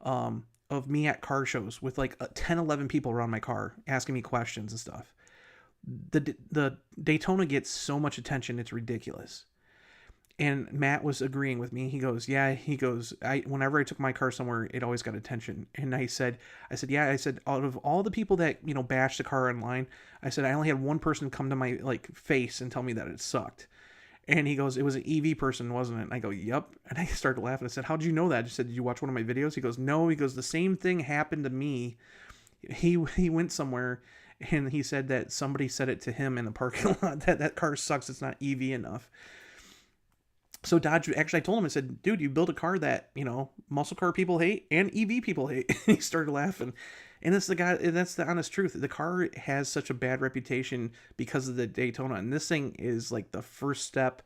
of me at car shows with like 10, 11 people around my car asking me questions and stuff. The Daytona gets so much attention, it's ridiculous. And Matt was agreeing with me. He goes, whenever I took my car somewhere, it always got attention. And I said, out of all the people that, bashed the car online, I said, I only had one person come to my like face and tell me that it sucked. And he goes, it was an EV person, wasn't it? And I go, yep. And I started laughing. I said, how'd you know that? I just said, did you watch one of my videos? He goes, no. He goes, the same thing happened to me. He went somewhere and he said that somebody said it to him in the parking lot that car sucks. It's not EV enough. So Dodge, actually, I told him, I said, dude, you build a car that, muscle car people hate and EV people hate. He started laughing. And that's the honest truth. The car has such a bad reputation because of the Daytona. And this thing is like the first step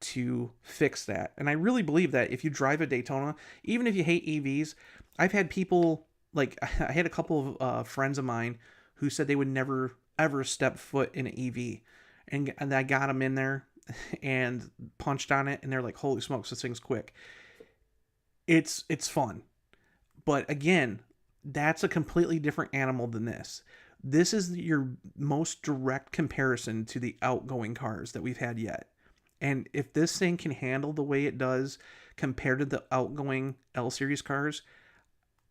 to fix that. And I really believe that if you drive a Daytona, even if you hate EVs, I've had people, like, I had a couple of friends of mine who said they would never, ever step foot in an EV. And I got them in there and punched on it, and they're like, holy smokes, this thing's quick. It's fun. But again, that's a completely different animal than this. This is your most direct comparison to the outgoing cars that we've had yet. And if this thing can handle the way it does compared to the outgoing L-Series cars,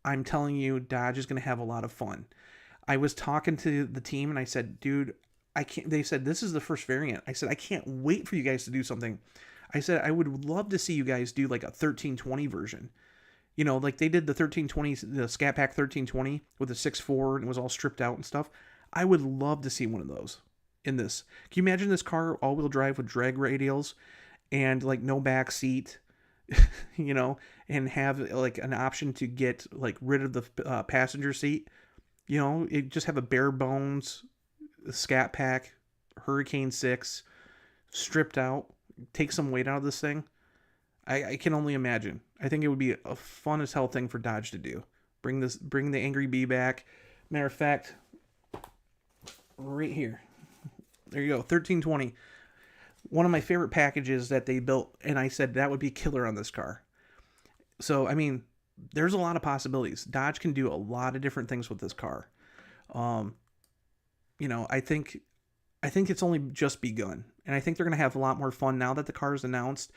I'm telling you, Dodge is going to have a lot of fun. I was talking to the team and I said, dude, they said, this is the first variant. I said, I can't wait for you guys to do something. I said, I would love to see you guys do like a 1320 version. Like they did the 1320, the Scat Pack 1320 with a 6.4 and it was all stripped out and stuff. I would love to see one of those in this. Can you imagine this car all-wheel drive with drag radials and like no back seat, and have like an option to get like rid of the passenger seat? It just have a bare bones Scat Pack, Hurricane 6, stripped out, take some weight out of this thing. I can only imagine. I think it would be a fun as hell thing for Dodge to do. Bring the Angry Bee back. Matter of fact, right here. There you go, 1320. one of my favorite packages that they built, and I said that would be killer on this car. So, I mean, there's a lot of possibilities. Dodge can do a lot of different things with this car. I think it's only just begun, and I think they're going to have a lot more fun now that the car is announced.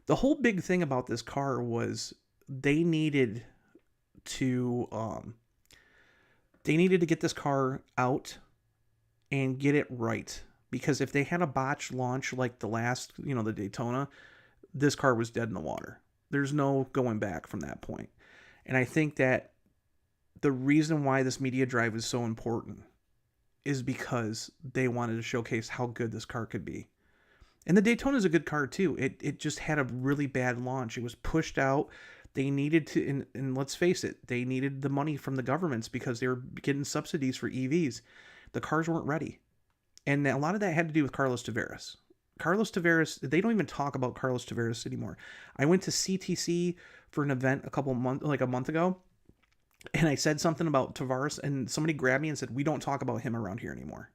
The whole big thing about this car was they needed to get this car out and get it right, because if they had a botched launch like the last, the Daytona, this car was dead in the water. There's no going back from that point. And I think that the reason why this media drive is so important is because they wanted to showcase how good this car could be. And the Daytona is a good car too. It just had a really bad launch. It was pushed out. They needed to, and let's face it, they needed the money from the governments because they were getting subsidies for EVs. The cars weren't ready. And a lot of that had to do with Carlos Tavares. Carlos Tavares, they don't even talk about Carlos Tavares anymore. I went to CTC for an event a month ago, and I said something about Tavares, and somebody grabbed me and said, "We don't talk about him around here anymore."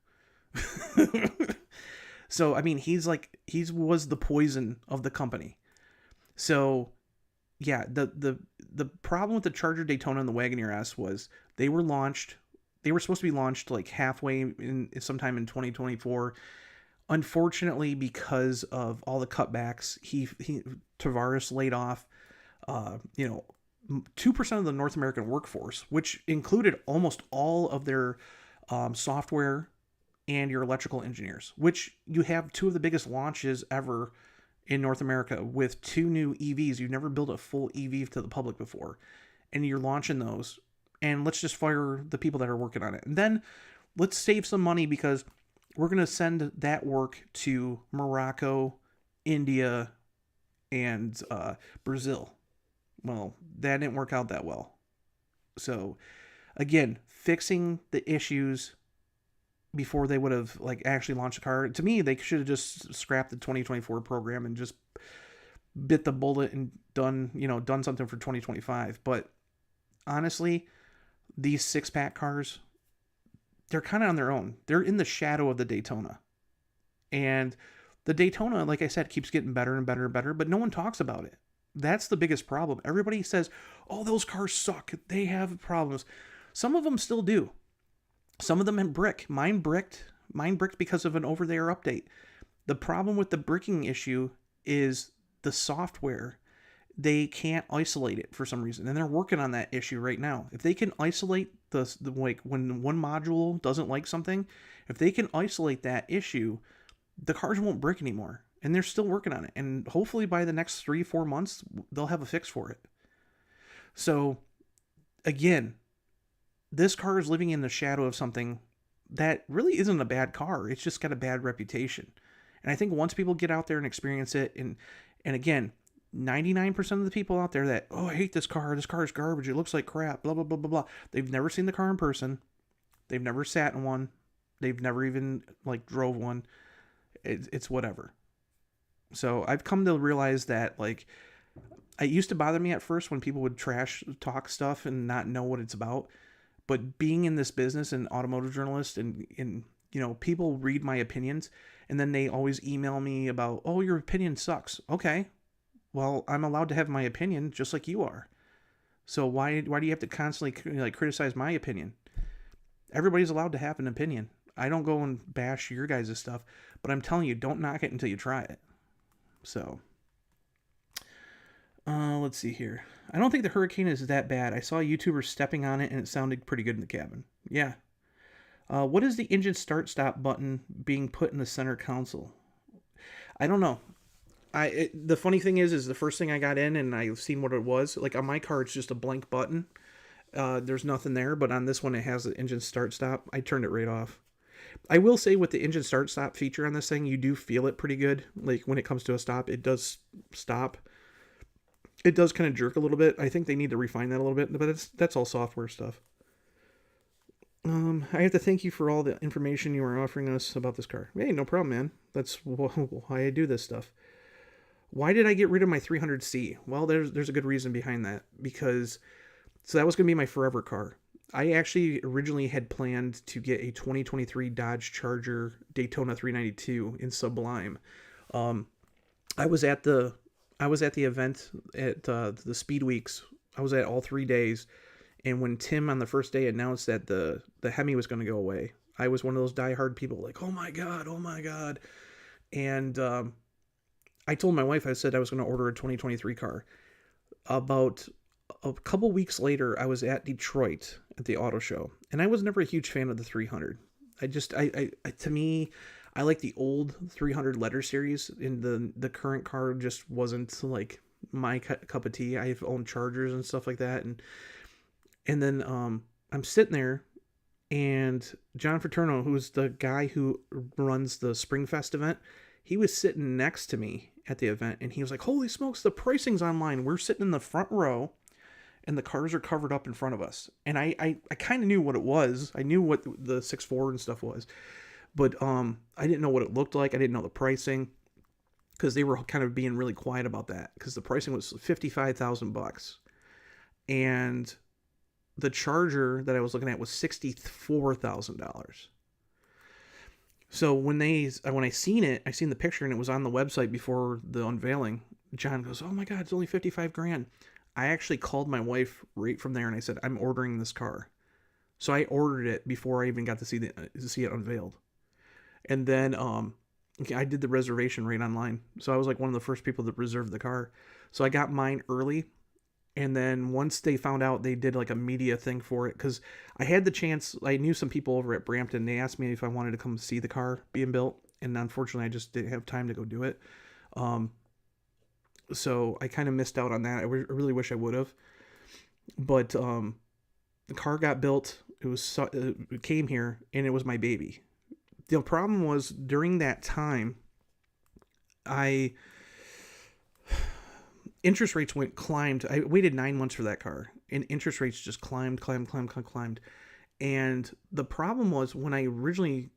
So, I mean, he was the poison of the company. So, yeah, the problem with the Charger Daytona and the Wagoneer S was they were supposed to be launched like halfway sometime in 2024. Unfortunately, because of all the cutbacks, Tavares laid off 2% of the North American workforce, which included almost all of their software and your electrical engineers, which you have two of the biggest launches ever in North America with two new EVs. You've never built a full EV to the public before, and you're launching those, and let's just fire the people that are working on it. And then let's save some money because we're going to send that work to Morocco, India, and Brazil. Well, that didn't work out that well. So, again, fixing the issues before they would have actually launched the car. To me, they should have just scrapped the 2024 program and just bit the bullet and done something for 2025. But honestly, these six-pack cars, they're kind of on their own. They're in the shadow of the Daytona. And the Daytona, like I said, keeps getting better and better and better, but no one talks about it. That's the biggest problem. Everybody says, "Oh, those cars suck. They have problems." Some of them still do. Some of them in brick. Mine bricked because of an over-the-air update. The problem with the bricking issue is the software. They can't isolate it for some reason, and they're working on that issue right now. If they can isolate when one module doesn't like something, if they can isolate that issue, the cars won't brick anymore. And they're still working on it. And hopefully by the next 3-4 months, they'll have a fix for it. So, again, this car is living in the shadow of something that really isn't a bad car. It's just got a bad reputation. And I think once people get out there and experience it, and again, 99% of the people out there that, "Oh, I hate this car is garbage, it looks like crap, blah, blah, blah, blah, blah," they've never seen the car in person. They've never sat in one. They've never even drove one. It's whatever. So I've come to realize that it used to bother me at first when people would trash talk stuff and not know what it's about. But being in this business and automotive journalist and people read my opinions and then they always email me about, "Oh, your opinion sucks." Okay. Well, I'm allowed to have my opinion just like you are. So why do you have to constantly criticize my opinion? Everybody's allowed to have an opinion. I don't go and bash your guys' stuff, but I'm telling you, don't knock it until you try it. So, let's see here. I don't think the Hurricane is that bad. I saw a YouTuber stepping on it and it sounded pretty good in the cabin. Yeah. What is the engine start-stop button being put in the center console? I don't know. The funny thing is the first thing I got in and I've seen what it was. On my car, it's just a blank button. There's nothing there, but on this one, it has the engine start-stop. I turned it right off. I will say with the engine start-stop feature on this thing, you do feel it pretty good. When it comes to a stop, it does stop. It does kind of jerk a little bit. I think they need to refine that a little bit, but that's all software stuff. I have to thank you for all the information you are offering us about this car. Hey, no problem, man. That's why I do this stuff. Why did I get rid of my 300C? Well, there's a good reason behind that. So that was going to be my forever car. I actually originally had planned to get a 2023 Dodge Charger Daytona 392 in Sublime. I was at the event at the Speed Weeks. I was at all 3 days, and when Tim on the first day announced that the Hemi was going to go away, I was one of those diehard people like, oh my god, and I told my wife, I said I was going to order a 2023 car. About a couple weeks later, I was at Detroit at the auto show, and I was never a huge fan of the 300. To me, I like the old 300 letter series, and the current car just wasn't like my cup of tea. I've owned Chargers and stuff like that, and then I'm sitting there, and John Fraterno, who's the guy who runs the Springfest event, he was sitting next to me at the event, and he was like, holy smokes, the pricing's online. We're sitting in the front row, and the cars are covered up in front of us. And I kind of knew what it was. I knew what the 6.4 and stuff was, but I didn't know what it looked like. I didn't know the pricing, because they were kind of being really quiet about that, because the pricing was $55,000, and the Charger that I was looking at was $64,000. So when I seen the picture and it was on the website before the unveiling, John goes, "Oh my God, it's only 55 grand." I actually called my wife right from there and I said, "I'm ordering this car." So I ordered it before I even got to see it unveiled. And then I did the reservation right online. So I was like one of the first people that reserved the car. So I got mine early. And then once they found out, they did like a media thing for it, because I had the chance. I knew some people over at Brampton. They asked me if I wanted to come see the car being built, and unfortunately, I just didn't have time to go do it. So I kind of missed out on that. I really wish I would have. But the car got built. It came here, and it was my baby. The problem was during that time, interest rates climbed. I waited 9 months for that car, and interest rates just climbed. And the problem was, when I originally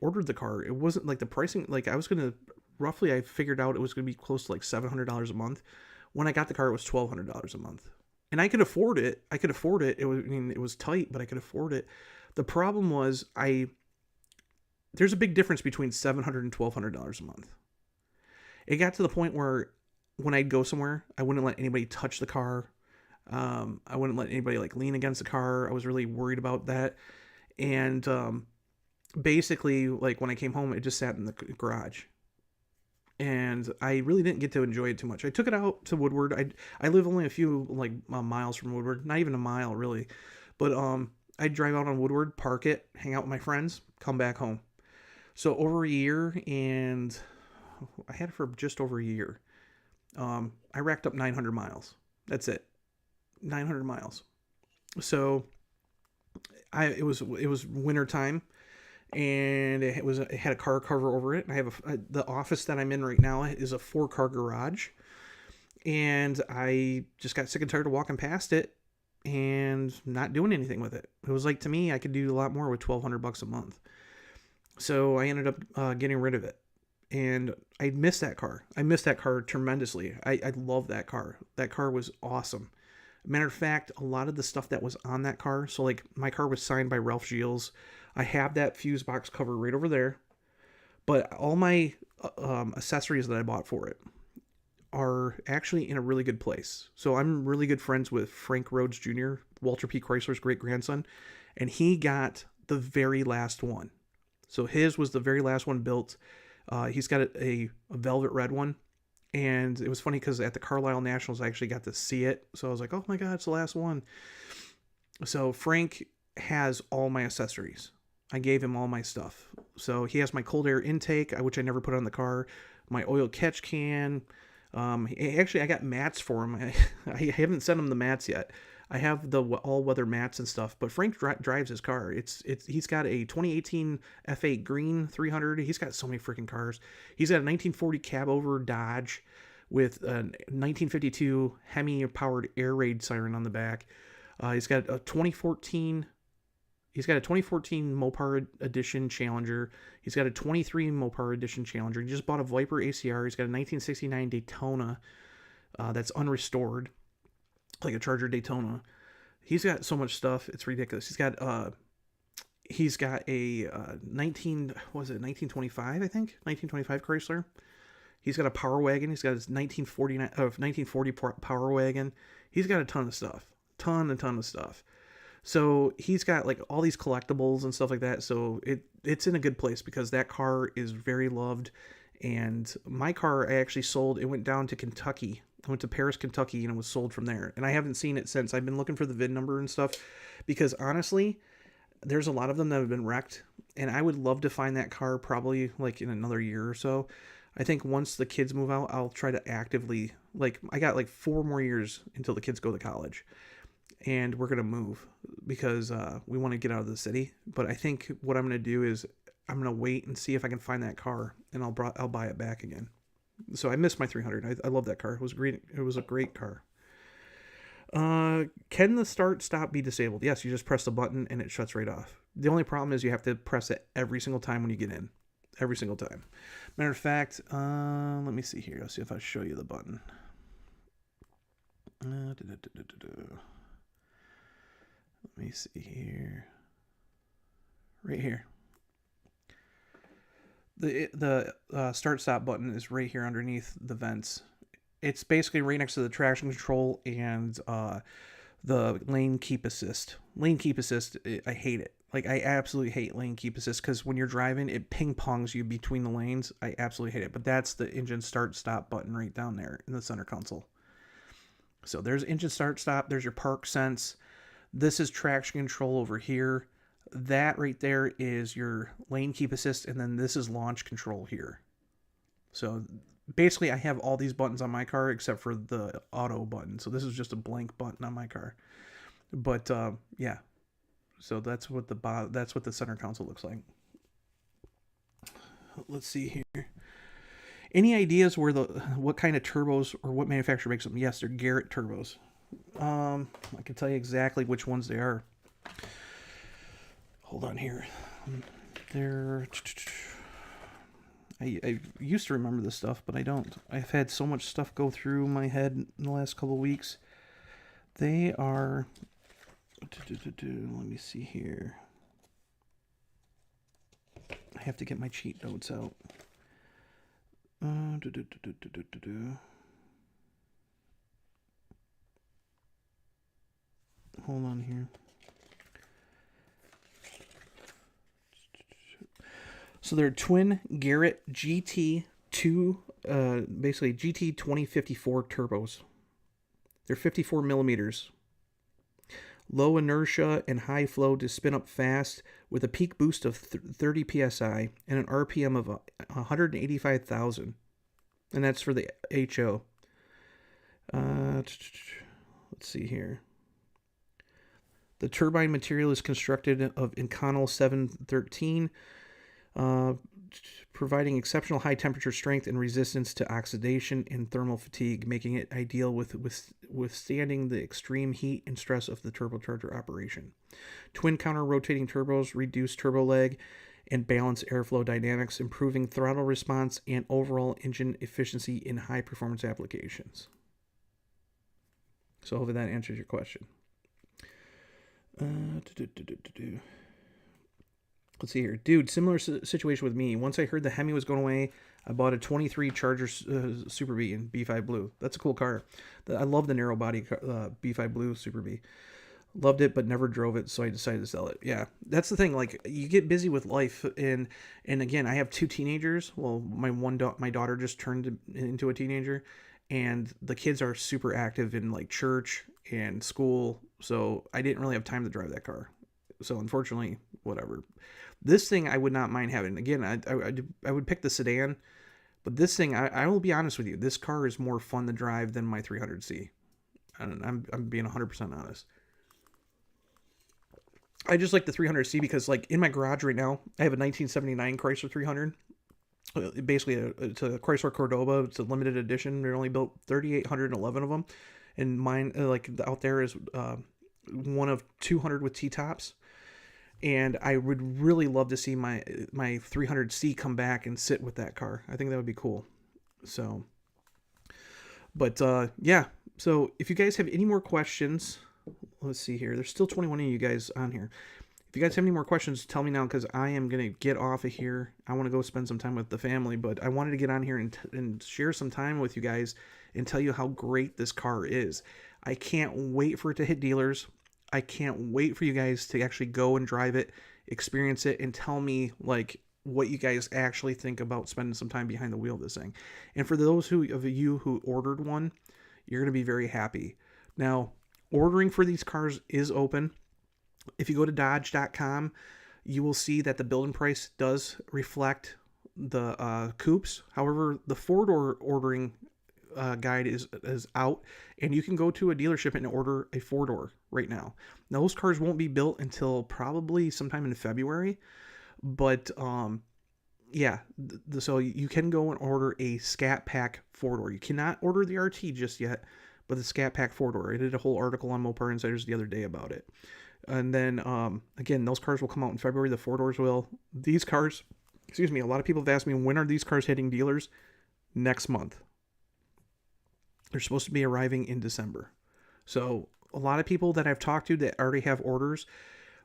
ordered the car, it wasn't like the pricing. Like, I was gonna I figured out it was gonna be close to like $700 a month. When I got the car, it was $1,200 a month, and I could afford it. It was tight, but I could afford it. The problem was, there's a big difference between $700 and $1,200 a month. It got to the point where, when I'd go somewhere, I wouldn't let anybody touch the car. I wouldn't let anybody lean against the car. I was really worried about that. And basically, when I came home, it just sat in the garage. And I really didn't get to enjoy it too much. I took it out to Woodward. I live only a few miles from Woodward, not even a mile really. But I'd drive out on Woodward, park it, hang out with my friends, come back home. So over a year, and I had it for just over a year. I racked up 900 miles. That's it. 900 miles. So it was winter time, and it had a car cover over it. I have the office that I'm in right now is a 4-car garage, and I just got sick and tired of walking past it and not doing anything with it. It was to me, I could do a lot more with $1,200 a month. So I ended up getting rid of it. And I miss that car. I miss that car tremendously. I love that car. That car was awesome. Matter of fact, a lot of the stuff that was on that car, so my car was signed by Ralph Gilles. I have that fuse box cover right over there. But all my accessories that I bought for it are actually in a really good place. So I'm really good friends with Frank Rhodes Jr., Walter P. Chrysler's great-grandson. And he got the very last one. So his was the very last one built. He's got a velvet red one, and it was funny because at the Carlisle Nationals I actually got to see it, so I was like, oh my God, it's the last one. So Frank has all my accessories. I gave him all my stuff. So he has my cold air intake, which I never put on the car, my oil catch can. Actually, I got mats for him. I haven't sent him the mats yet. I have the all-weather mats and stuff, but Frank drives his car. He's got a 2018 F8 green 300. He's got so many freaking cars. He's got a 1940 cab-over Dodge with a 1952 Hemi-powered air raid siren on the back. He's got a 2014 Mopar Edition Challenger. He's got a 23 Mopar Edition Challenger. He just bought a Viper ACR. He's got a 1969 Daytona that's unrestored, like a Charger Daytona. He's got so much stuff, it's ridiculous. He's got a 1925, I think, 1925 Chrysler. He's got a Power Wagon. He's got his 1940 Power Wagon. He's got a ton of stuff. Ton of stuff. So he's got like all these collectibles and stuff like that. So it's in a good place because that car is very loved. And my car, I actually sold. It went down to Kentucky. I went to Paris, Kentucky, and it was sold from there. And I haven't seen it since. I've been looking for the VIN number and stuff because honestly, there's a lot of them that have been wrecked. And I would love to find that car probably like in another year or so. I think once the kids move out, I'll try to actively, like, I got like 4 more years until the kids go to college. And we're going to move because we want to get out of the city. But I think what I'm going to do is I'm going to wait and see if I can find that car and I'll buy it back again. So I missed my 300. I love that car. It was great. It was a great car. Can the start stop be disabled? Yes, you just press the button and it shuts right off. The only problem is you have to press it every single time when you get in. Every single time. Matter of fact, let me see here. I'll see if I show you the button. Let me see here. Right here. The start stop button is right here underneath the vents. It's basically right next to the traction control and the lane keep assist. Lane keep assist, I hate it. Like, I absolutely hate lane keep assist because when you're driving, it ping-pongs you between the lanes. I absolutely hate it. But that's the engine start-stop button right down there in the center console. So there's engine start-stop. There's your park sense. This is traction control over here. That right there is your lane keep assist. And then this is launch control here. So basically, I have all these buttons on my car except for the auto button. So this is just a blank button on my car. But yeah. So that's what the center console looks like. Let's see here. Any ideas what kind of turbos or what manufacturer makes them? Yes, they're Garrett turbos. I can tell you exactly which ones they are. Hold on here. I used to remember this stuff, but I don't. I've had so much stuff go through my head in the last couple of weeks. They are... Let me see here. I have to get my cheat notes out. Hold on here. So they're twin Garrett GT2, basically GT 2054 turbos. They're 54 millimeters. Low inertia and high flow to spin up fast with a peak boost of 30 psi and an RPM of 185,000. And that's for the HO. Let's see here. The turbine material is constructed of Inconel 713, providing exceptional high temperature strength and resistance to oxidation and thermal fatigue, making it ideal with withstanding the extreme heat and stress of the turbocharger operation. Twin counter rotating turbos reduce turbo lag and balance airflow dynamics, improving throttle response and overall engine efficiency in high performance applications. So hopefully that answers your question. Let's see here. Dude, similar situation with me. Once I heard the Hemi was going away, I bought a 23 Charger Super B in B5 Blue. That's a cool car. I love the narrow body B5 Blue Super B. Loved it, but never drove it, so I decided to sell it. Yeah, that's the thing. Like, you get busy with life, and again, I have 2 teenagers. Well, my daughter just turned into a teenager, and the kids are super active in like church and school, so I didn't really have time to drive that car. So unfortunately, whatever. This thing I would not mind having. Again, I would pick the sedan, but this thing, I will be honest with you, this car is more fun to drive than my 300C. I'm being 100% honest. I just like the 300C because, like, in my garage right now, I have a 1979 Chrysler 300. Basically, it's a Chrysler Cordoba. It's a limited edition. They only built 3,811 of them, and mine, like, out there is one of 200 with T-tops. And I would really love to see my 300C come back and sit with that car. I think that would be cool. So, but yeah. So if you guys have any more questions, let's see here. There's still 21 of you guys on here. If you guys have any more questions, tell me now, because I am going to get off of here. I want to go spend some time with the family, but I wanted to get on here and share some time with you guys and tell you how great this car is. I can't wait for it to hit dealers. I can't wait for you guys to actually go and drive it, experience it, and tell me like what you guys actually think about spending some time behind the wheel of this thing. And for those of you who ordered one, you're going to be very happy. Now, ordering for these cars is open. If you go to Dodge.com, you will see that the building price does reflect the coupes. However, the four-door ordering guide is out, and you can go to a dealership and order a four-door right now. Now, those cars won't be built until probably sometime in February, but yeah, so you can go and order a Scat Pack four-door. You cannot order the RT just yet, but the Scat Pack four-door. I did a whole article on Mopar Insiders the other day about it. And then, again, those cars will come out in February. The four-doors will. These cars, excuse me, a lot of people have asked me, when are these cars hitting dealers? Next month. They're supposed to be arriving in December. So a lot of people that I've talked to that already have orders,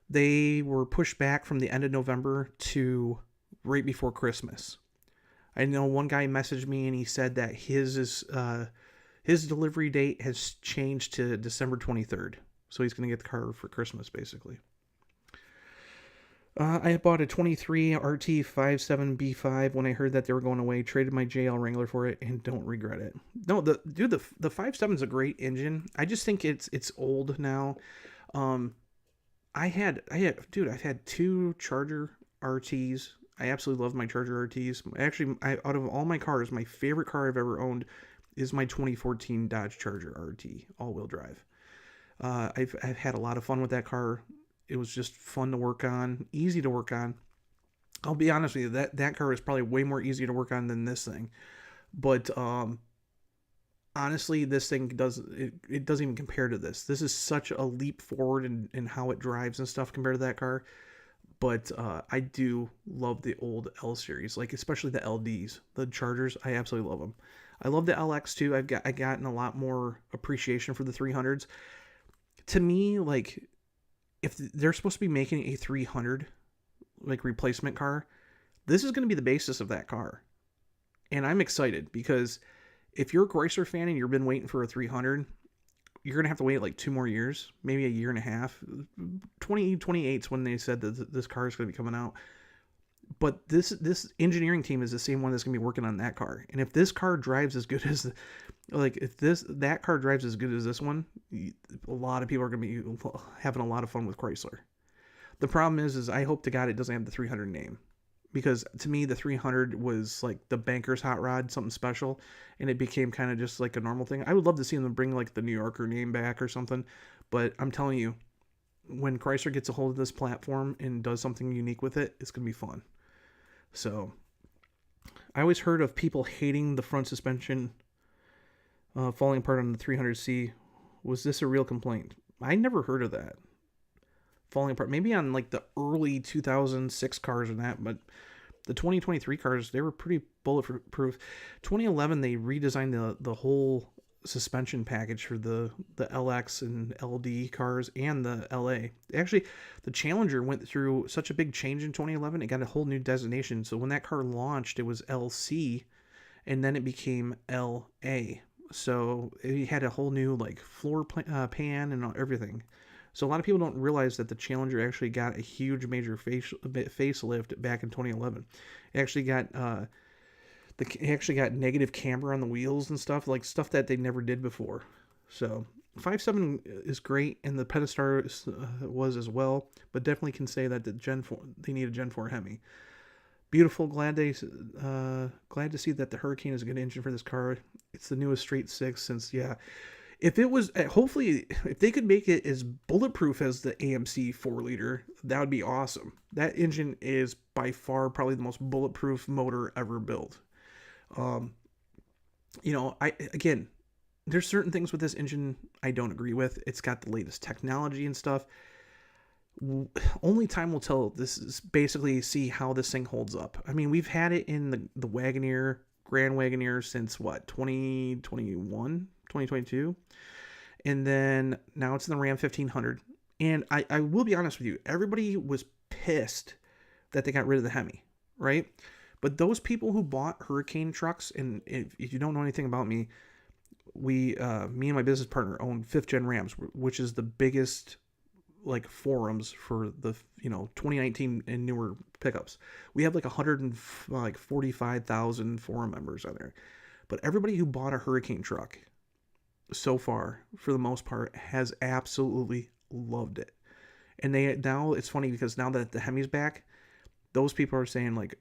they were pushed back from the end of November to right before Christmas. I know one guy messaged me and he said that his delivery date has changed to December 23rd. So he's going to get the car for Christmas, basically. I bought a 23 RT 57B5 when I heard that they were going away. Traded my JL Wrangler for it and don't regret it. No, the 57 is a great engine. I just think it's old now. I've had two Charger RTs. I absolutely love my Charger RTs. Actually, out of all my cars, my favorite car I've ever owned is my 2014 Dodge Charger RT all-wheel drive. I've had a lot of fun with that car. It was just fun to work on, easy to work on. I'll be honest with you, that car is probably way more easy to work on than this thing. But honestly, this thing doesn't even compare to this. This is such a leap forward in how it drives and stuff compared to that car. But I do love the old L series, like especially the LDs, the Chargers. I absolutely love them. I love the LX too. I've gotten a lot more appreciation for the 300s. To me, like, if they're supposed to be making a 300 like replacement car, this is going to be the basis of that car. And I'm excited because if you're a Chrysler fan and you've been waiting for a 300, you're going to have to wait like 2 more years, maybe a year and a half. 2028 is when they said that this car is going to be coming out. But this engineering team is the same one that's going to be working on that car. And if this car drives as good as, that car drives as good as this one, a lot of people are going to be having a lot of fun with Chrysler. The problem is I hope to God it doesn't have the 300 name. Because to me, the 300 was like the banker's hot rod, something special. And it became kind of just like a normal thing. I would love to see them bring like the New Yorker name back or something. But I'm telling you, when Chrysler gets a hold of this platform and does something unique with it, it's going to be fun. So, I always heard of people hating the front suspension falling apart on the 300C. Was this a real complaint? I never heard of that. Falling apart. Maybe on like the early 2006 cars and that, but the 2023 cars, they were pretty bulletproof. 2011, they redesigned the whole suspension package for the LX and LD cars and the LA. Actually, the Challenger went through such a big change in 2011. It got a whole new designation. So when that car launched, it was LC, and then it became LA. So it had a whole new like floor pan and everything. So a lot of people don't realize that the Challenger actually got a huge major facelift back in 2011. It actually got negative camber on the wheels and stuff, like stuff that they never did before. So 5.7 is great, and the Pentastar was as well, but definitely can say that the Gen 4, they need a Gen 4 Hemi. Beautiful, glad to see that the Hurricane is a good engine for this car. It's the newest straight six since, yeah. If it was, hopefully, if they could make it as bulletproof as the AMC 4-liter, that would be awesome. That engine is by far probably the most bulletproof motor ever built. There's certain things with this engine I don't agree with. It's got the latest technology and stuff. Only time will tell. This is basically see how this thing holds up. I mean, we've had it in the Wagoneer, Grand Wagoneer since what, 2021, 2022? And then now it's in the Ram 1500. And I will be honest with you, everybody was pissed that they got rid of the Hemi, right? But those people who bought Hurricane trucks, and if you don't know anything about me, me and my business partner own 5th Gen Rams, which is the biggest like forums for the 2019 and newer pickups. We have like 145,000 forum members on there. But everybody who bought a Hurricane truck so far, for the most part, has absolutely loved it. And now it's funny because now that the Hemi's back, those people are saying like,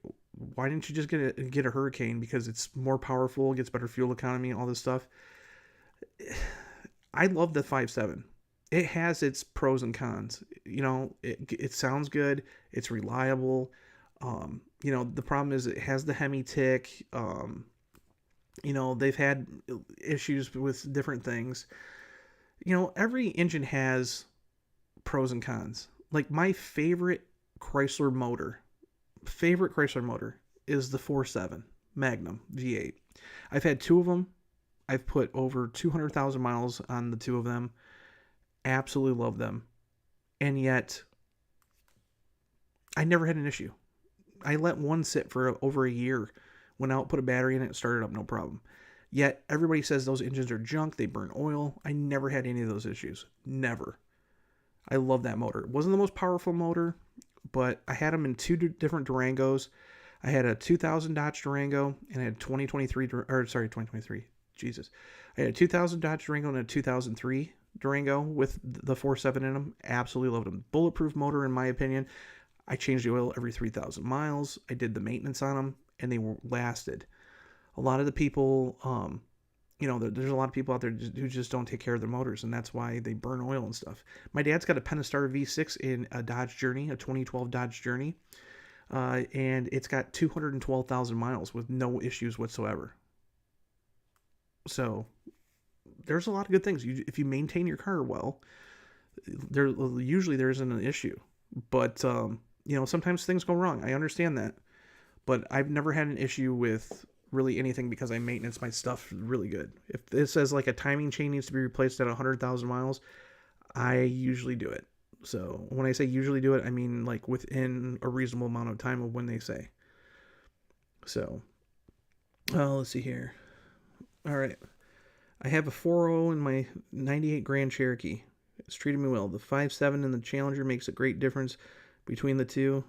why didn't you just get a Hurricane, because it's more powerful, gets better fuel economy, all this stuff. I love the 5.7. It has its pros and cons. It sounds good. It's reliable. The problem is it has the Hemi tick. They've had issues with different things. Every engine has pros and cons. Like my favorite Chrysler motor is the 4.7 Magnum V8. I've had 2 of them. I've put over 200,000 miles on the 2 of them. Absolutely love them. And yet, I never had an issue. I let one sit for over a year. Went out, put a battery in it, started up, no problem. Yet, everybody says those engines are junk, they burn oil. I never had any of those issues. Never. I love that motor. It wasn't the most powerful motor, but I had them in 2 different Durangos. I had a 2000 Dodge Durango, and I had 2023. Jesus. I had a 2000 Dodge Durango and a 2003 Durango with the 4.7 in them. Absolutely loved them. Bulletproof motor, in my opinion. I changed the oil every 3,000 miles. I did the maintenance on them, and they lasted. A lot of the people, there's a lot of people out there who just don't take care of their motors, and that's why they burn oil and stuff. My dad's got a Pentastar V6 in a Dodge Journey, a 2012 Dodge Journey, and it's got 212,000 miles with no issues whatsoever. So there's a lot of good things. If you maintain your car well, there isn't an issue. But sometimes things go wrong. I understand that, but I've never had an issue with really anything because I maintenance my stuff really good. If it says like a timing chain needs to be replaced at 100,000 miles, I usually do it. So when I say usually do it, I mean like within a reasonable amount of time of when they say. So, let's see here. All right. I have a 4.0 in my 98 Grand Cherokee. It's treated me well. The 5.7 and the Challenger makes a great difference between the two.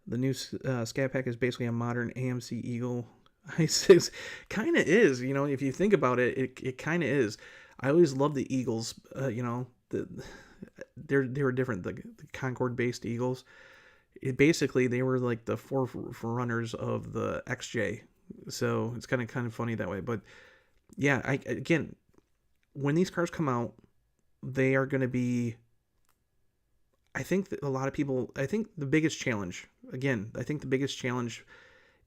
The new Scat Pack is basically a modern AMC Eagle i6. Kind of is, if you think about it, it kind of is. I always loved the Eagles. They were different. The Concorde-based Eagles. They were like the forerunners of the XJ. So it's kind of funny that way. But yeah, again, when these cars come out, they are going to be, I think that the biggest challenge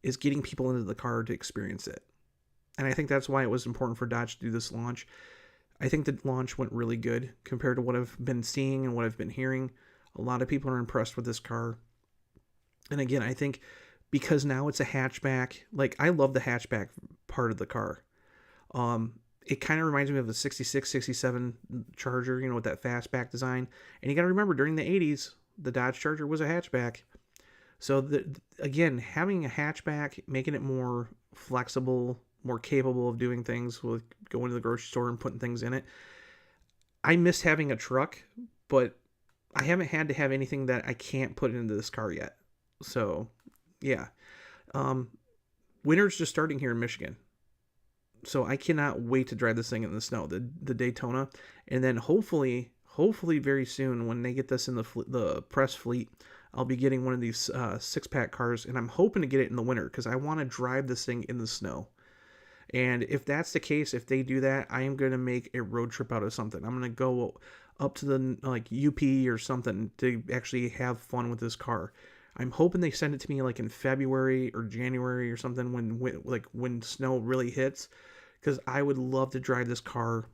is getting people into the car to experience it. And I think that's why it was important for Dodge to do this launch. I think the launch went really good compared to what I've been seeing and what I've been hearing. A lot of people are impressed with this car. And again, I think because now it's a hatchback, like I love the hatchback part of the car. It kind of reminds me of the 66, 67 Charger, with that fastback design. And you got to remember, during the 80s, the Dodge Charger was a hatchback. So, again, having a hatchback, making it more flexible, more capable of doing things, with going to the grocery store and putting things in it. I miss having a truck, but I haven't had to have anything that I can't put into this car yet. So, yeah. Winter's just starting here in Michigan. So I cannot wait to drive this thing in the snow, the Daytona. And then hopefully very soon, when they get this in the press fleet, I'll be getting one of these 6-pack cars, and I'm hoping to get it in the winter because I want to drive this thing in the snow. And if that's the case, if they do that, I am going to make a road trip out of something. I'm going to go up to the UP or something to actually have fun with this car. I'm hoping they send it to me like in February or January or something when snow really hits, because I would love to drive this car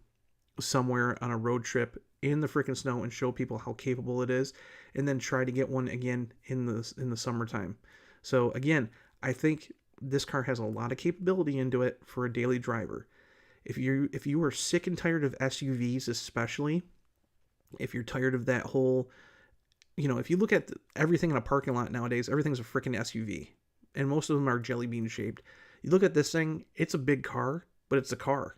somewhere on a road trip in the freaking snow and show people how capable it is, and then try to get one again in the summertime. So again, I think this car has a lot of capability into it for a daily driver. If you are sick and tired of SUVs, especially, If you're tired of that whole, if you look at everything in a parking lot nowadays, everything's a freaking SUV, and most of them are jelly bean shaped. You look at this thing, it's a big car, but it's a car.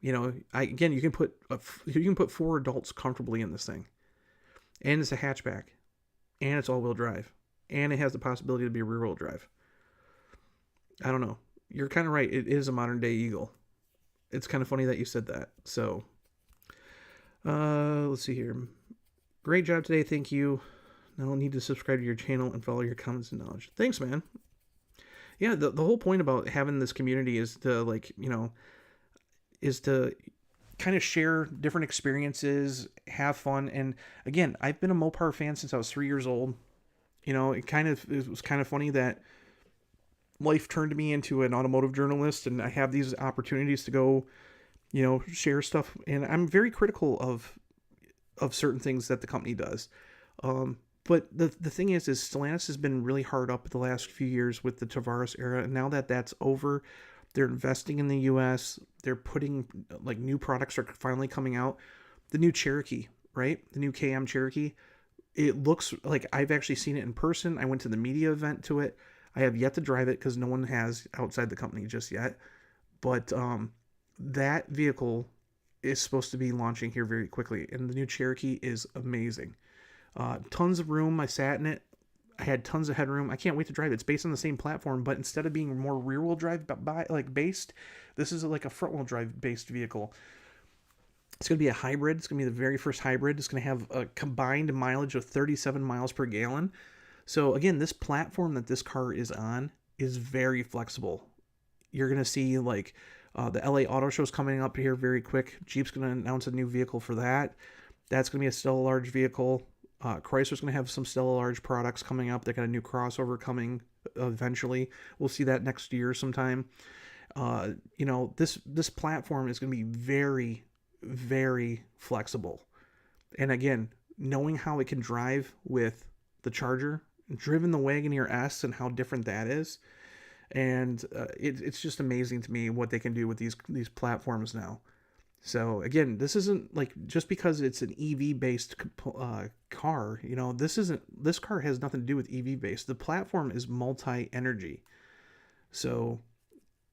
Again, you can put 4 adults comfortably in this thing, and it's a hatchback, and it's all-wheel drive, and it has the possibility to be a rear-wheel drive. I don't know. You're kind of right. It is a modern-day Eagle. It's kind of funny that you said that. So, let's see here. Great job today. Thank you. Now I need to subscribe to your channel and follow your comments and knowledge. Thanks, man. Yeah, the whole point about having this community is to, is to kind of share different experiences, have fun. And again, I've been a Mopar fan since I was 3 years old. It was kind of funny that life turned me into an automotive journalist, and I have these opportunities to go, share stuff. And I'm very critical of certain things that the company does. But the thing is Stellantis has been really hard up the last few years with the Tavares era. And now that that's over, they're investing in the U.S. They're putting, new products are finally coming out. The new Cherokee, right? The new KM Cherokee. It looks like I've actually seen it in person. I went to the media event to it. I have yet to drive it because no one has outside the company just yet. But that vehicle is supposed to be launching here very quickly. And the new Cherokee is amazing. Tons of room. I sat in it. I had tons of headroom. I can't wait to drive it. It's based on the same platform, but instead of being more rear-wheel drive based, this is like a front-wheel drive based vehicle. It's going to be a hybrid. It's going to be the very first hybrid. It's going to have a combined mileage of 37 miles per gallon. So again, this platform that this car is on is very flexible. You're going to see the LA Auto Show is coming up here very quick. Jeep's going to announce a new vehicle for that. That's going to be a Stella Large vehicle. Chrysler's going to have some Stella Large products coming up. They got a new crossover coming eventually. We'll see that next year sometime. This platform is going to be very, very flexible. And again, knowing how it can drive with the Charger, driven the Wagoneer S and how different that is. And it's just amazing to me what they can do with these platforms now. So again, this isn't just because it's an EV based car, this car has nothing to do with EV based. The platform is multi-energy. So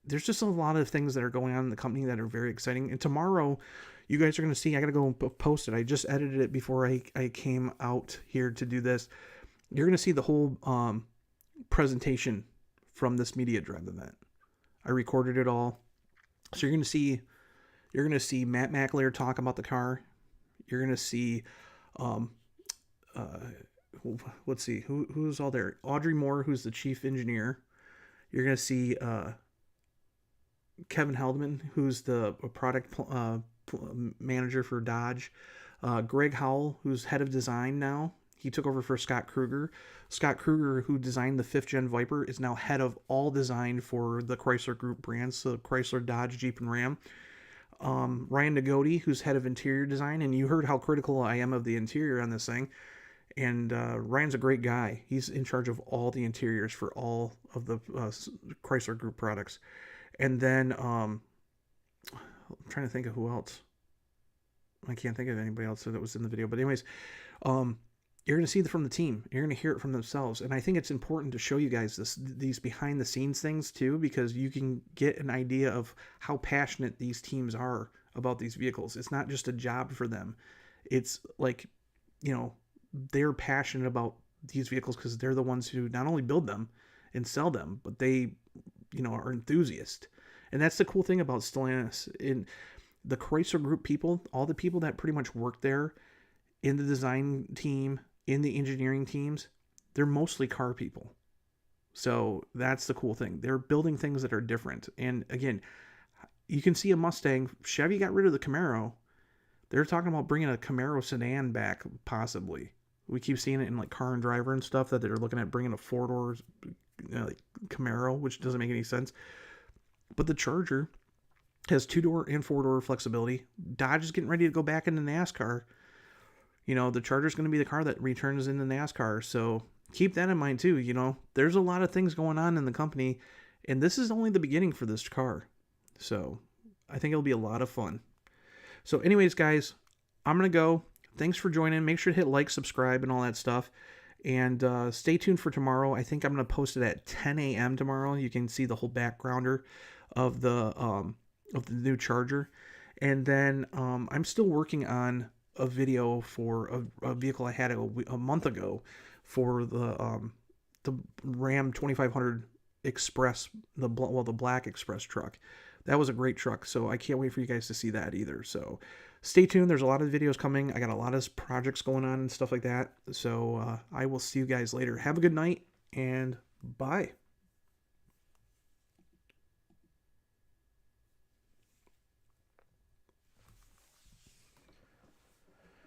there's just a lot of things that are going on in the company that are very exciting. And tomorrow you guys are going to see, I got to go post it. I just edited it before I came out here to do this. You're going to see the whole presentation from this media drive event. I recorded it all. So you're going to see Matt McAleer talk about the car. You're going to see, let's see, who's all there? Audrey Moore, who's the chief engineer. You're going to see Kevin Heldman, who's the product manager for Dodge. Greg Howell, who's head of design now. He took over for Scott Kruger. Scott Kruger, who designed the 5th Gen Viper, is now head of all design for the Chrysler Group brands, so Chrysler, Dodge, Jeep, and Ram. Ryan Nagodi, who's head of interior design, and you heard how critical I am of the interior on this thing. And Ryan's a great guy. He's in charge of all the interiors for all of the Chrysler Group products. And then I'm trying to think of who else. I can't think of anybody else that was in the video. But anyways, you're going to see from the team. You're going to hear it from themselves. And I think it's important to show you guys these behind the scenes things too, because you can get an idea of how passionate these teams are about these vehicles. It's not just a job for them. It's they're passionate about these vehicles because they're the ones who not only build them and sell them, but they, are enthusiasts. And that's the cool thing about Stellantis. In the Chrysler Group people, all the people that pretty much work there in the design team, in the engineering teams, they're mostly car people. So that's the cool thing. They're building things that are different. And again, you can see a Mustang. Chevy got rid of the Camaro. They're talking about bringing a Camaro sedan back, possibly. We keep seeing it in Car and Driver and stuff, that they're looking at bringing a 4-door Camaro, which doesn't make any sense. But the Charger has 2-door and 4-door flexibility. Dodge is getting ready to go back into NASCAR. The Charger's going to be the car that returns into NASCAR. So keep that in mind too. There's a lot of things going on in the company, and this is only the beginning for this car. So I think it'll be a lot of fun. So anyways, guys, I'm going to go. thanks for joining. Make sure to hit like, subscribe, and all that stuff. And stay tuned for tomorrow. I think I'm going to post it at 10 a.m. tomorrow. You can see the whole backgrounder of the new charger. And then I'm still working on a video for a vehicle I had a month ago for the Ram 2500 Express, the black Express truck. That was a great truck, so I can't wait for you guys to see that either. So stay tuned. There's a lot of videos coming. I got a lot of projects going on and stuff like that. So I will see you guys later. Have a good night, and bye.